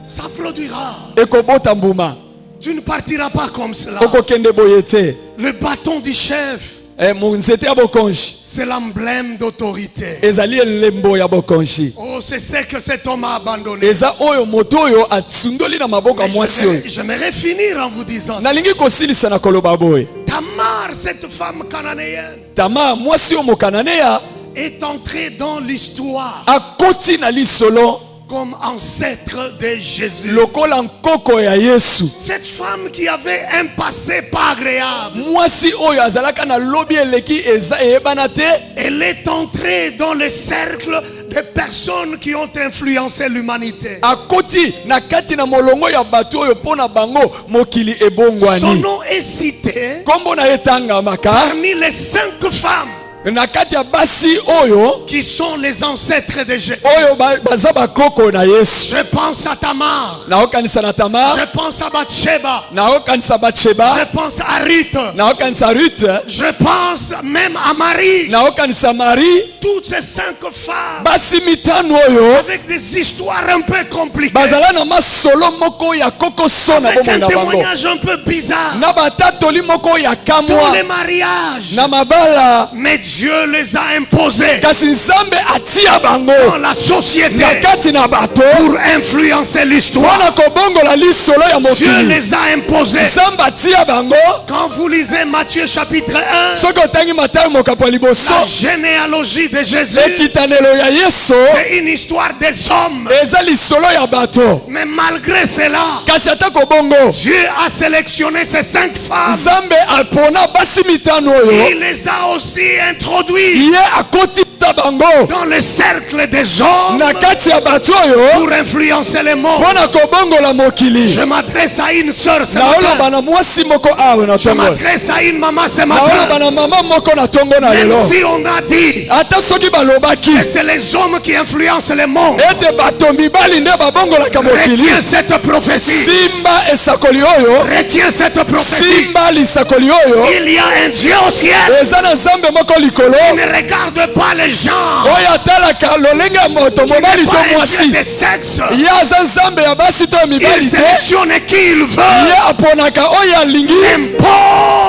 Speaker 1: Ça produira.
Speaker 2: Ekobota mbuma.
Speaker 1: Tu ne partiras pas comme cela.
Speaker 2: Okokende boye te.
Speaker 1: Le bâton du chef,
Speaker 2: Nzete ya bokonji.
Speaker 1: c'est l'emblème d'autorité.
Speaker 2: Ezali elembo ya bokonji.
Speaker 1: Oh, c'est ce que cet homme a abandonné.
Speaker 2: Eza oyo moto oyo atsundoli na maboko ya mwasi oyo.
Speaker 1: J'aimerais finir en vous disant ça.
Speaker 2: Nalingi kosilisa na koloba boye.
Speaker 1: Tamar, cette femme cananéenne,
Speaker 2: Tamar mwasi oyo mokananea
Speaker 1: est entrée dans l'histoire
Speaker 2: akoti na lisolo
Speaker 1: comme ancêtre de Jésus.
Speaker 2: lokola nkoko ya Yesu.
Speaker 1: Cette femme qui avait un passé pas agréable,
Speaker 2: Mwasi oyo azalaka na lobi eleki eza eyebana te.
Speaker 1: elle est entrée dans le cercle de personnes qui ont influencé l'humanité.
Speaker 2: Akoti na kati na molongo ya bato oyo pona bango mokili
Speaker 1: Son
Speaker 2: ebongwani.
Speaker 1: nom est cité
Speaker 2: Kombo na etangamaka
Speaker 1: parmi les 5 femmes
Speaker 2: na kati ya basi oyo
Speaker 1: qui sont les ancêtres de Jésus.
Speaker 2: oyo baza bakoko na Yesu.
Speaker 1: Je pense à Tamar.
Speaker 2: Naokanisa na Tamar,
Speaker 1: Je pense à Bathsheba.
Speaker 2: naokanisa Batsheba,
Speaker 1: Je pense à Ruth.
Speaker 2: naokanisa Ruth,
Speaker 1: Je pense même à Marie.
Speaker 2: naokanisa Marie.
Speaker 1: Toutes ces 5 femmes
Speaker 2: Basi mitano oyo
Speaker 1: avec des histoires un peu compliquées,
Speaker 2: bazala na masolo moko ya kokoso na
Speaker 1: avec
Speaker 2: bomoi
Speaker 1: un
Speaker 2: na bango.
Speaker 1: témoignage un peu bizarre
Speaker 2: Na batatoli moko ya
Speaker 1: dans
Speaker 2: kamwa
Speaker 1: les mariages.
Speaker 2: na mabala.
Speaker 1: Mais Dieu les a imposés
Speaker 2: Kasi Nzambe atia
Speaker 1: dans
Speaker 2: bango
Speaker 1: la société
Speaker 2: na kati na bato
Speaker 1: pour influencer l'histoire.
Speaker 2: wana kobongola lisolo ya
Speaker 1: Dieu
Speaker 2: mokili.
Speaker 1: les a imposés.
Speaker 2: Nzambe atia bango.
Speaker 1: Quand vous lisez Matthieu chapitre 1,
Speaker 2: Soki otangi Matayo mokapo ya liboso,
Speaker 1: la généalogie de Jésus,
Speaker 2: ekitanelo ya Yesu
Speaker 1: c'est une histoire des hommes.
Speaker 2: eza lisolo ya bato.
Speaker 1: Mais malgré cela,
Speaker 2: Kasi ata kobongo
Speaker 1: Dieu a sélectionné ces 5 femmes.
Speaker 2: Nzambe apona basi mitano oyo
Speaker 1: Il les a aussi introduits
Speaker 2: ye akotisa bango
Speaker 1: dans le cercle des hommes
Speaker 2: na kati ya bato oyo
Speaker 1: pour influencer le monde.
Speaker 2: mpona kobongola mokili.
Speaker 1: Je m'adresse à une sœur ce
Speaker 2: naoloba
Speaker 1: matin.
Speaker 2: na mwasi moko awe na
Speaker 1: Je
Speaker 2: tongo,
Speaker 1: m'adresse à une maman ce
Speaker 2: naoloba
Speaker 1: matin.
Speaker 2: na mama moko na tongo na
Speaker 1: Même
Speaker 2: lelo.
Speaker 1: si on a dit
Speaker 2: Ata soki balobaki
Speaker 1: que c'est les hommes qui influencent le monde,
Speaker 2: ete bato mibali nde babongolaka mokili,
Speaker 1: retiens cette prophétie.
Speaker 2: simba esakoli oyo,
Speaker 1: Retiens cette prophétie.
Speaker 2: simba lisakoli oyo,
Speaker 1: Il y a un Dieu au ciel
Speaker 2: eza na Nzambe moko likolo
Speaker 1: qui ne regarde pas les gens.
Speaker 2: oyo atalaka lolenge ya moto
Speaker 1: Il n'est
Speaker 2: mobali to
Speaker 1: pas un Dieu
Speaker 2: mwasi.
Speaker 1: de sexe.
Speaker 2: Ye aza Nzambe ya basi to ya
Speaker 1: Il
Speaker 2: mibali te.
Speaker 1: sélectionne qui il veut.
Speaker 2: Ye aponaka oyo alingi
Speaker 1: Impose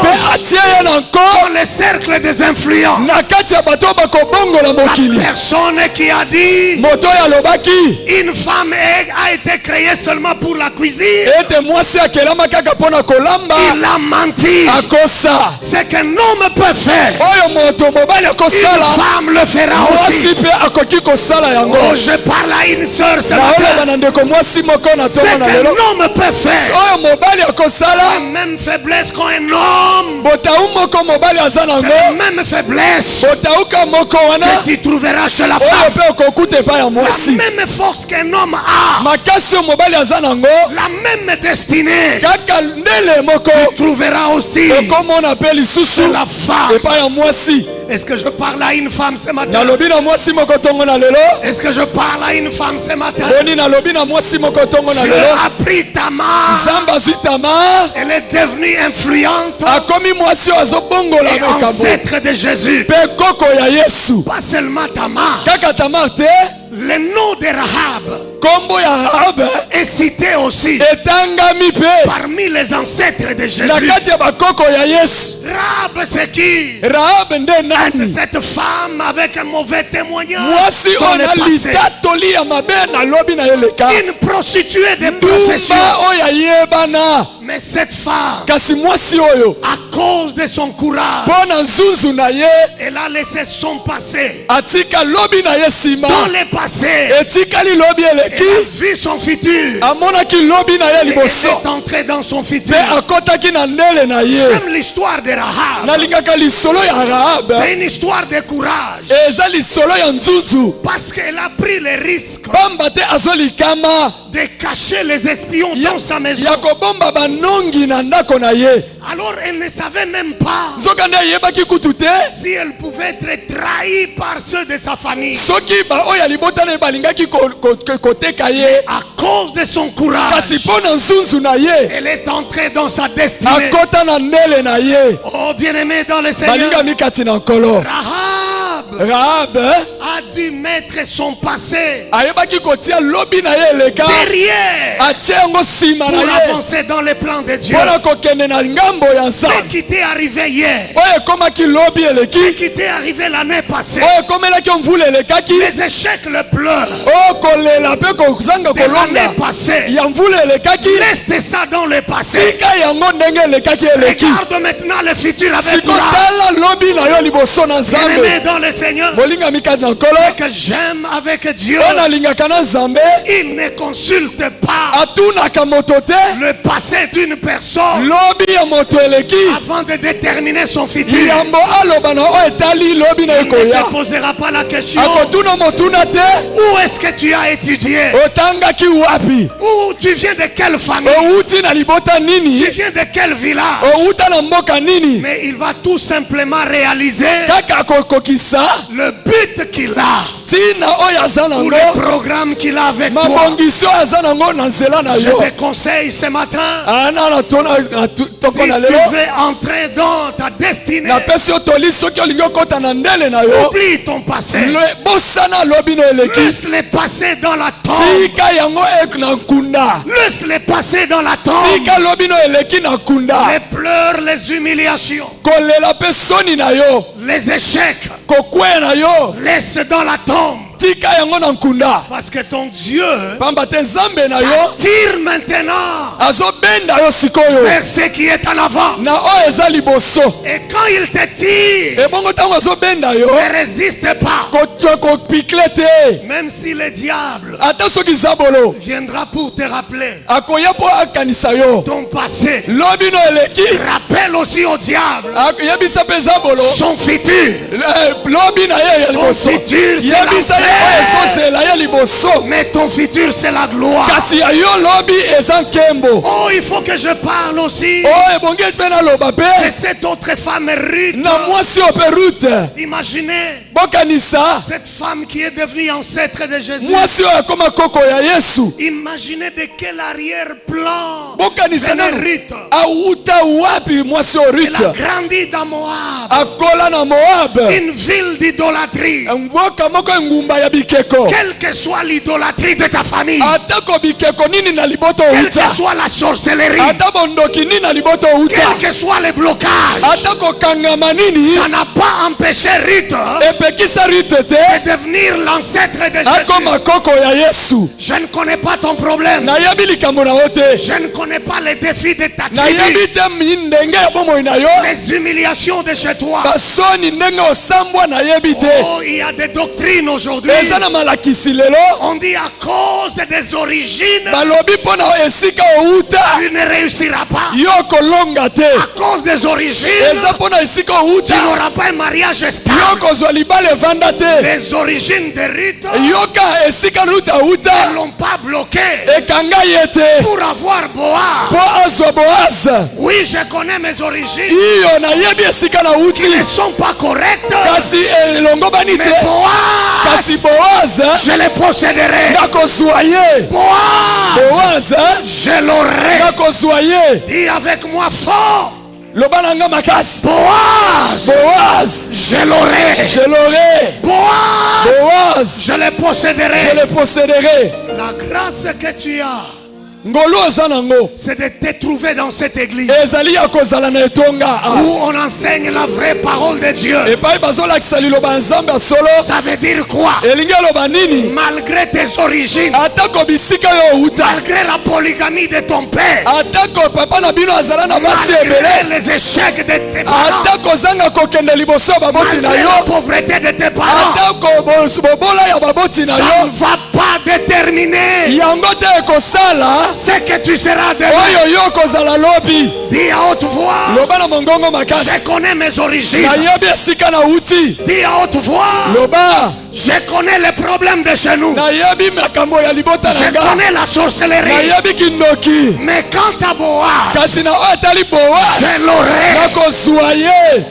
Speaker 2: mpe atie ye na nko
Speaker 1: dans le cercle des influents.
Speaker 2: na kati ya bato bakobongola
Speaker 1: La
Speaker 2: mokili.
Speaker 1: personne qui a dit
Speaker 2: Moto oyo alobaki
Speaker 1: une femme a été créée seulement pour la cuisine,
Speaker 2: ete mwasi akelama kaka mpona kolamba,
Speaker 1: il a menti.
Speaker 2: akosa.
Speaker 1: Ce qu'un homme peut faire,
Speaker 2: Oyo moto mobali
Speaker 1: une
Speaker 2: akosala,
Speaker 1: femme le fera
Speaker 2: mwasi
Speaker 1: aussi.
Speaker 2: mpe akoki kosala yango.
Speaker 1: Oh, je parle à une sœur ce
Speaker 2: naoloba
Speaker 1: matin.
Speaker 2: na ndeko mwasi moko na
Speaker 1: Ce
Speaker 2: tongo na
Speaker 1: qu'un
Speaker 2: lelo
Speaker 1: homme peut faire,
Speaker 2: oyo mobali
Speaker 1: la
Speaker 2: akosala,
Speaker 1: même faiblesse qu'un homme,
Speaker 2: botau moko mobali aza
Speaker 1: la
Speaker 2: nango,
Speaker 1: même faiblesse
Speaker 2: botauka moko wana
Speaker 1: que tu trouveras chez la
Speaker 2: oyo
Speaker 1: femme,
Speaker 2: mpe okokuta epai ya
Speaker 1: la
Speaker 2: mwasi.
Speaker 1: même force qu'un homme a,
Speaker 2: Makasi oyo mobali aza nango
Speaker 1: la même destinée,
Speaker 2: kaka ndele moko
Speaker 1: tu trouveras aussi
Speaker 2: okomona mpe lisusu
Speaker 1: chez la femme.
Speaker 2: epai ya mwasi.
Speaker 1: Est-ce que je parle à une femme ce matin?
Speaker 2: Nalobi na mwasi moko tongo na lelo,
Speaker 1: Est-ce que je parle à une femme ce matin?
Speaker 2: boni nalobi na mwasi moko tongo na
Speaker 1: Dieu
Speaker 2: lelo.
Speaker 1: a pris Tamar.
Speaker 2: Nzambe azwi Tamar,
Speaker 1: Elle est devenue influente
Speaker 2: akomi mwasi oyo azobongola
Speaker 1: et
Speaker 2: makambo
Speaker 1: ancêtre de Jésus.
Speaker 2: mpe koko ya Yesu.
Speaker 1: Pas seulement Tamar.
Speaker 2: Kaka Tamar te,
Speaker 1: Le nom de Rahab
Speaker 2: kombo ya Rahab
Speaker 1: est cité aussi
Speaker 2: etangami mpe
Speaker 1: parmi les ancêtres de Jésus.
Speaker 2: na kati ya bakoko ya Yesu.
Speaker 1: Rahab, c'est qui?
Speaker 2: Rahab nde
Speaker 1: C'est
Speaker 2: nani?
Speaker 1: cette femme avec un mauvais témoignage
Speaker 2: Mwasi
Speaker 1: dans
Speaker 2: oyo
Speaker 1: le
Speaker 2: na
Speaker 1: passé.
Speaker 2: litatoli ya mabe nalobi na eleka,
Speaker 1: Une prostituée de profession.
Speaker 2: ndumba oyo ayebana.
Speaker 1: Mais cette femme,
Speaker 2: Kasi mwasi oyo
Speaker 1: à cause de son courage,
Speaker 2: mpo na nzuzu na ye
Speaker 1: elle a laissé son passé
Speaker 2: atika lobi na ye nsima
Speaker 1: dans les passé.
Speaker 2: etikali lobi
Speaker 1: Elle
Speaker 2: eleki
Speaker 1: a vu son futur.
Speaker 2: amonaki lobi na ye
Speaker 1: Et elle
Speaker 2: liboso
Speaker 1: est entrée dans son futur.
Speaker 2: mpe akotaki na ndele na ye.
Speaker 1: J'aime l'histoire de Rahab.
Speaker 2: nalingaka lisolo ya Rahab
Speaker 1: C'est une histoire de courage.
Speaker 2: eza lisolo ya nzunzu
Speaker 1: Parce qu'elle a pris le risque
Speaker 2: pamba te azolikama
Speaker 1: de cacher les espions dans sa maison.
Speaker 2: ya kobomba banongi na ndako na ye.
Speaker 1: Alors elle ne savait même pas
Speaker 2: nzoka nde ayebaki kutu te
Speaker 1: si elle pouvait être trahie par ceux de sa famille.
Speaker 2: soki baoyo ya libota na ye balingaki koteka ye
Speaker 1: À cause de son courage,
Speaker 2: kasi mpo na nzunzu na ye
Speaker 1: elle est entrée dans sa destinée.
Speaker 2: akota na ndele na ye.
Speaker 1: Oh bien-aimé dans le Seigneur,
Speaker 2: balingami kati na nkolo
Speaker 1: Rahab
Speaker 2: Rahab
Speaker 1: a dû mettre son passé
Speaker 2: ayebaki kotia lobi na ye eleka
Speaker 1: derrière
Speaker 2: atie yango nsima na
Speaker 1: pour
Speaker 2: ye
Speaker 1: avancer dans les plans de Dieu.
Speaker 2: mpona kokende na ngambo ya
Speaker 1: Ce
Speaker 2: nzambe
Speaker 1: qui t'est arrivé hier,
Speaker 2: oyo ekomaki lobi
Speaker 1: ce
Speaker 2: eleki
Speaker 1: qui t'est arrivé l'année passée,
Speaker 2: oyo ekomelaki mvula elekaki
Speaker 1: les échecs, le pleurs
Speaker 2: oyo kolela mpe kozanga
Speaker 1: de l'année
Speaker 2: kolonga
Speaker 1: passée,
Speaker 2: ya mvula elekaki
Speaker 1: laisse ça dans le passé.
Speaker 2: tika yango ndenge elekaki eleki.
Speaker 1: Regarde maintenant le futur avec courage.
Speaker 2: sikotala lobi na yo liboso na
Speaker 1: Bien-aimé
Speaker 2: nzambe
Speaker 1: dans le Seigneur,
Speaker 2: molingami kati na nkolo
Speaker 1: que j'aime avec Dieu,
Speaker 2: oyo nalingaka na nzambe
Speaker 1: il ne consulte pas
Speaker 2: atunaka moto te
Speaker 1: le passé d'une personne
Speaker 2: lobi ya moto eleki
Speaker 1: avant de déterminer son futur.
Speaker 2: yambo aloba na oyo etali lobi na
Speaker 1: Il ne
Speaker 2: ekoya
Speaker 1: te posera pas la question
Speaker 2: akotuna motuna te
Speaker 1: où est-ce que tu as étudié,
Speaker 2: otangaki wapi
Speaker 1: où tu viens de quelle famille,
Speaker 2: outi na libota nini
Speaker 1: tu viens de quel village.
Speaker 2: outa na mboka nini
Speaker 1: Mais il va tout simplement réaliser
Speaker 2: kaka akokokisa
Speaker 1: le but qu'il a
Speaker 2: ntina oyo aza
Speaker 1: ou
Speaker 2: nango
Speaker 1: le programme qu'il a avec toi.
Speaker 2: mabongisi oyo aza nango na nzela na
Speaker 1: Je
Speaker 2: yo.
Speaker 1: te conseille ce matin,
Speaker 2: ana na toko
Speaker 1: si
Speaker 2: na
Speaker 1: tu
Speaker 2: lelo
Speaker 1: veux entrer dans ta destinée,
Speaker 2: napesi yo toli soki olingi okota na ndele na yo
Speaker 1: oublie ton passé.
Speaker 2: bosana lobi no eleki
Speaker 1: Laisse les passer dans la tombe.
Speaker 2: tika yango na nkunda
Speaker 1: Laisse les passer dans la tombe.
Speaker 2: tika lobi no eleki na nkunda
Speaker 1: Les pleurs, les humiliations,
Speaker 2: kolela mpe soni na yo
Speaker 1: les échecs,
Speaker 2: kokweya na yo
Speaker 1: laisse dans la tombe.
Speaker 2: tika yango na nkunda
Speaker 1: Parce que ton Dieu
Speaker 2: pamba te nzambe na yo
Speaker 1: tire maintenant
Speaker 2: azobenda yo sikoyo
Speaker 1: vers ce qui est en avant.
Speaker 2: na oyo eza liboso
Speaker 1: Et quand il te tire,
Speaker 2: ebongo ntango azobenda yo
Speaker 1: ne résiste pas.
Speaker 2: kopikle te
Speaker 1: Même si le diable
Speaker 2: ata soki zabolo
Speaker 1: viendra pour te rappeler
Speaker 2: akoya mpo akanisa yo
Speaker 1: ton passé,
Speaker 2: lobi no eleki
Speaker 1: rappelle aussi au diable
Speaker 2: yebisa mpe zabolo
Speaker 1: son futur.
Speaker 2: lobi na ye ya liboso
Speaker 1: Son futur, c'est
Speaker 2: yebisa ye oyo ezozela ye liboso
Speaker 1: Mais ton futur, c'est la gloire.
Speaker 2: kasi ya yo lobi eza nkembo
Speaker 1: Oh, il faut que je parle aussi
Speaker 2: oyo ebongi mpe naloba
Speaker 1: de
Speaker 2: mpe
Speaker 1: cette autre femme Ruth.
Speaker 2: na mwasi oyo mpe rute
Speaker 1: Imaginez
Speaker 2: bokanisa
Speaker 1: cette femme qui est devenue ancêtre de Jésus.
Speaker 2: mwasi oyo akoma koko ya yesu
Speaker 1: Imaginez de quel arrière-plan
Speaker 2: bokanisa
Speaker 1: venait
Speaker 2: nano
Speaker 1: Ruth.
Speaker 2: awuta wapi mwasi oyo
Speaker 1: Elle a
Speaker 2: rute
Speaker 1: grandi dans Moab,
Speaker 2: akola na moabe
Speaker 1: une ville d'idolâtrie.
Speaker 2: mboka moko engumba ya bikeko
Speaker 1: Quelle que soit l'idolâtrie de ta famille,
Speaker 2: atako bikeko nini na liboto
Speaker 1: quelle que
Speaker 2: outa
Speaker 1: soit la sorcellerie,
Speaker 2: ata bondoki nini na liboto outa
Speaker 1: quel que soit les blocages,
Speaker 2: ata kokangama nini
Speaker 1: ça n'a pas empêché Ruth
Speaker 2: epekisa rute te
Speaker 1: de devenir l'ancêtre de Jésus.
Speaker 2: akoma koko ya yesu
Speaker 1: Je ne connais pas ton problème.
Speaker 2: nayebi likambo na yo te
Speaker 1: Je ne connais pas les défis de ta tribu,
Speaker 2: nayebi te ndenge ya bomoi na yo
Speaker 1: les humiliations de chez toi.
Speaker 2: basoni ndenge osambwa nayebi te
Speaker 1: Oh, il y a des doctrines aujourd'hui.
Speaker 2: eza na malakisi lelo
Speaker 1: On dit à cause des origines,
Speaker 2: balobi mpo na esika outa
Speaker 1: tu ne réussiras pas.
Speaker 2: yo kolonga te
Speaker 1: À cause des origines,
Speaker 2: eza mpo na esika
Speaker 1: tu
Speaker 2: outa
Speaker 1: n'auras pas un mariage
Speaker 2: yo
Speaker 1: stable.
Speaker 2: kozwa libala evanda te
Speaker 1: Les origines de Ruth
Speaker 2: yoka esika luta
Speaker 1: ne
Speaker 2: uta
Speaker 1: l'ont pas bloqué
Speaker 2: ekanga ye te
Speaker 1: pour avoir Boaz.
Speaker 2: mpo azwa boaz
Speaker 1: Oui, je connais mes origines
Speaker 2: iyo nayebi esika na
Speaker 1: qui
Speaker 2: uti
Speaker 1: ne sont pas correctes.
Speaker 2: kasi elongobani
Speaker 1: Mais
Speaker 2: te
Speaker 1: Boaz,
Speaker 2: kasi boaz
Speaker 1: je les posséderai.
Speaker 2: nakozwa ye
Speaker 1: Boaz,
Speaker 2: boaz
Speaker 1: je l'aurai.
Speaker 2: nakozwa ye
Speaker 1: Dis avec moi fort.
Speaker 2: loba na nga makasi
Speaker 1: Boaz,
Speaker 2: boaz
Speaker 1: je l'aurai.
Speaker 2: je l'aurai
Speaker 1: Boaz,
Speaker 2: boaz
Speaker 1: je les
Speaker 2: je
Speaker 1: posséderai.
Speaker 2: le posséderai
Speaker 1: La grâce que tu as c'est de te trouver dans cette église
Speaker 2: ezali ya kozala na etonga
Speaker 1: où on enseigne la vraie parole de Dieu.
Speaker 2: epai bazolakisa liloba nzambe ya solo.
Speaker 1: Ça veut dire quoi?
Speaker 2: elingi eloba nini?
Speaker 1: Malgré tes origines,
Speaker 2: atako bisika yo outa,
Speaker 1: malgré la polygamie de ton père,
Speaker 2: atako papa na bino azala na basi
Speaker 1: malgré
Speaker 2: ebele,
Speaker 1: les échecs de tes parents,
Speaker 2: atako zanga kokende liboso ya baboti na
Speaker 1: malgré la
Speaker 2: yo,
Speaker 1: pauvreté de tes parents,
Speaker 2: atako bobola ya baboti na
Speaker 1: ça
Speaker 2: yo,
Speaker 1: ne va pas déterminer
Speaker 2: yango te ekosala
Speaker 1: ce que tu seras demain.
Speaker 2: oyo yo kozala lobi.
Speaker 1: Dis à haute voix,
Speaker 2: loba na mongongo makasi,
Speaker 1: je connais mes origines.
Speaker 2: nayebi esika na uti.
Speaker 1: Dis à haute voix,
Speaker 2: loba
Speaker 1: je connais les problèmes de chez nous.
Speaker 2: nayebi makambo ya libota
Speaker 1: Je
Speaker 2: na nga,
Speaker 1: connais la sorcellerie.
Speaker 2: nayebi kindoki,
Speaker 1: Mais quant à Boaz,
Speaker 2: kasi na oyo atali Boaz
Speaker 1: je l'aurai.
Speaker 2: nakozwa ye.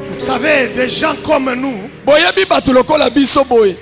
Speaker 1: Vous savez, des gens comme nous,
Speaker 2: boyebi bato lokola biso boye,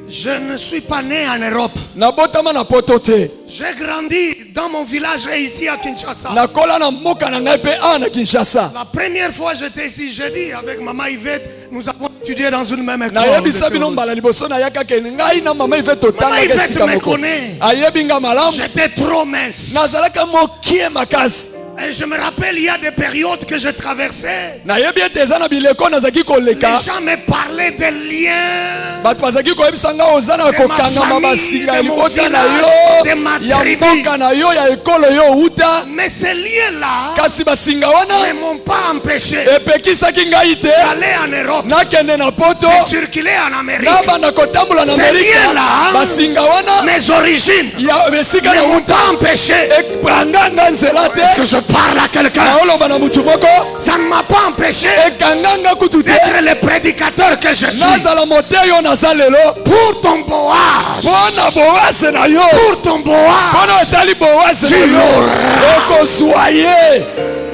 Speaker 1: je ne suis pas né en Europe.
Speaker 2: nabotama na poto te,
Speaker 1: J'ai grandi dans mon village et ici à Kinshasa.
Speaker 2: nakola na mboka na ngai mpe awa na Kinshasa.
Speaker 1: La première fois j'étais ici, j'ai dit avec maman Yvette, nous avons étudié dans une même école.
Speaker 2: nayebisa bino mbala liboso nayaka ke ngai na mama Yvette
Speaker 1: Mama
Speaker 2: totangaka
Speaker 1: Yvette
Speaker 2: esika
Speaker 1: me
Speaker 2: moko,
Speaker 1: connaît.
Speaker 2: ayebi nga malamu,
Speaker 1: J'étais trop mince.
Speaker 2: nazalaka mokie makasi.
Speaker 1: Et je me rappelle, il y a des périodes que je traversais.
Speaker 2: nayebi ete eza na bileko nazalaki
Speaker 1: Les
Speaker 2: koleka,
Speaker 1: gens me parlaient des liens.
Speaker 2: bato bazalaki koyebisa nga oza na kokangama basinga ya libota na yo, ya mboka na yo, ya ekolo yo outa,
Speaker 1: Mais ces liens-là
Speaker 2: kasi basinga
Speaker 1: ne
Speaker 2: wana
Speaker 1: m'ont pas empêché
Speaker 2: epekisaki ngai te
Speaker 1: d'aller en Europe,
Speaker 2: nakende na poto,
Speaker 1: de circuler en Amérique.
Speaker 2: nabanda kotambola na
Speaker 1: Ces
Speaker 2: Amerika.
Speaker 1: liens-là,
Speaker 2: basinga wana
Speaker 1: mes origines
Speaker 2: ya esika
Speaker 1: ne
Speaker 2: na
Speaker 1: m'ont
Speaker 2: uta
Speaker 1: pas empêché
Speaker 2: ekanganga nzela
Speaker 1: que
Speaker 2: te,
Speaker 1: je parle à quelqu'un.
Speaker 2: naoloba na mutu moko,
Speaker 1: Ça ne m'a pas empêché
Speaker 2: ekanganga kutu te,
Speaker 1: d'être le prédicateur que je suis.
Speaker 2: nazala moteyo yo naza lelo.
Speaker 1: Pour ton Boaz,
Speaker 2: mpona boase na yo,
Speaker 1: pour ton Boaz,
Speaker 2: mpona otali boase na
Speaker 1: tu
Speaker 2: yo,
Speaker 1: l'auras.
Speaker 2: okozwa ye.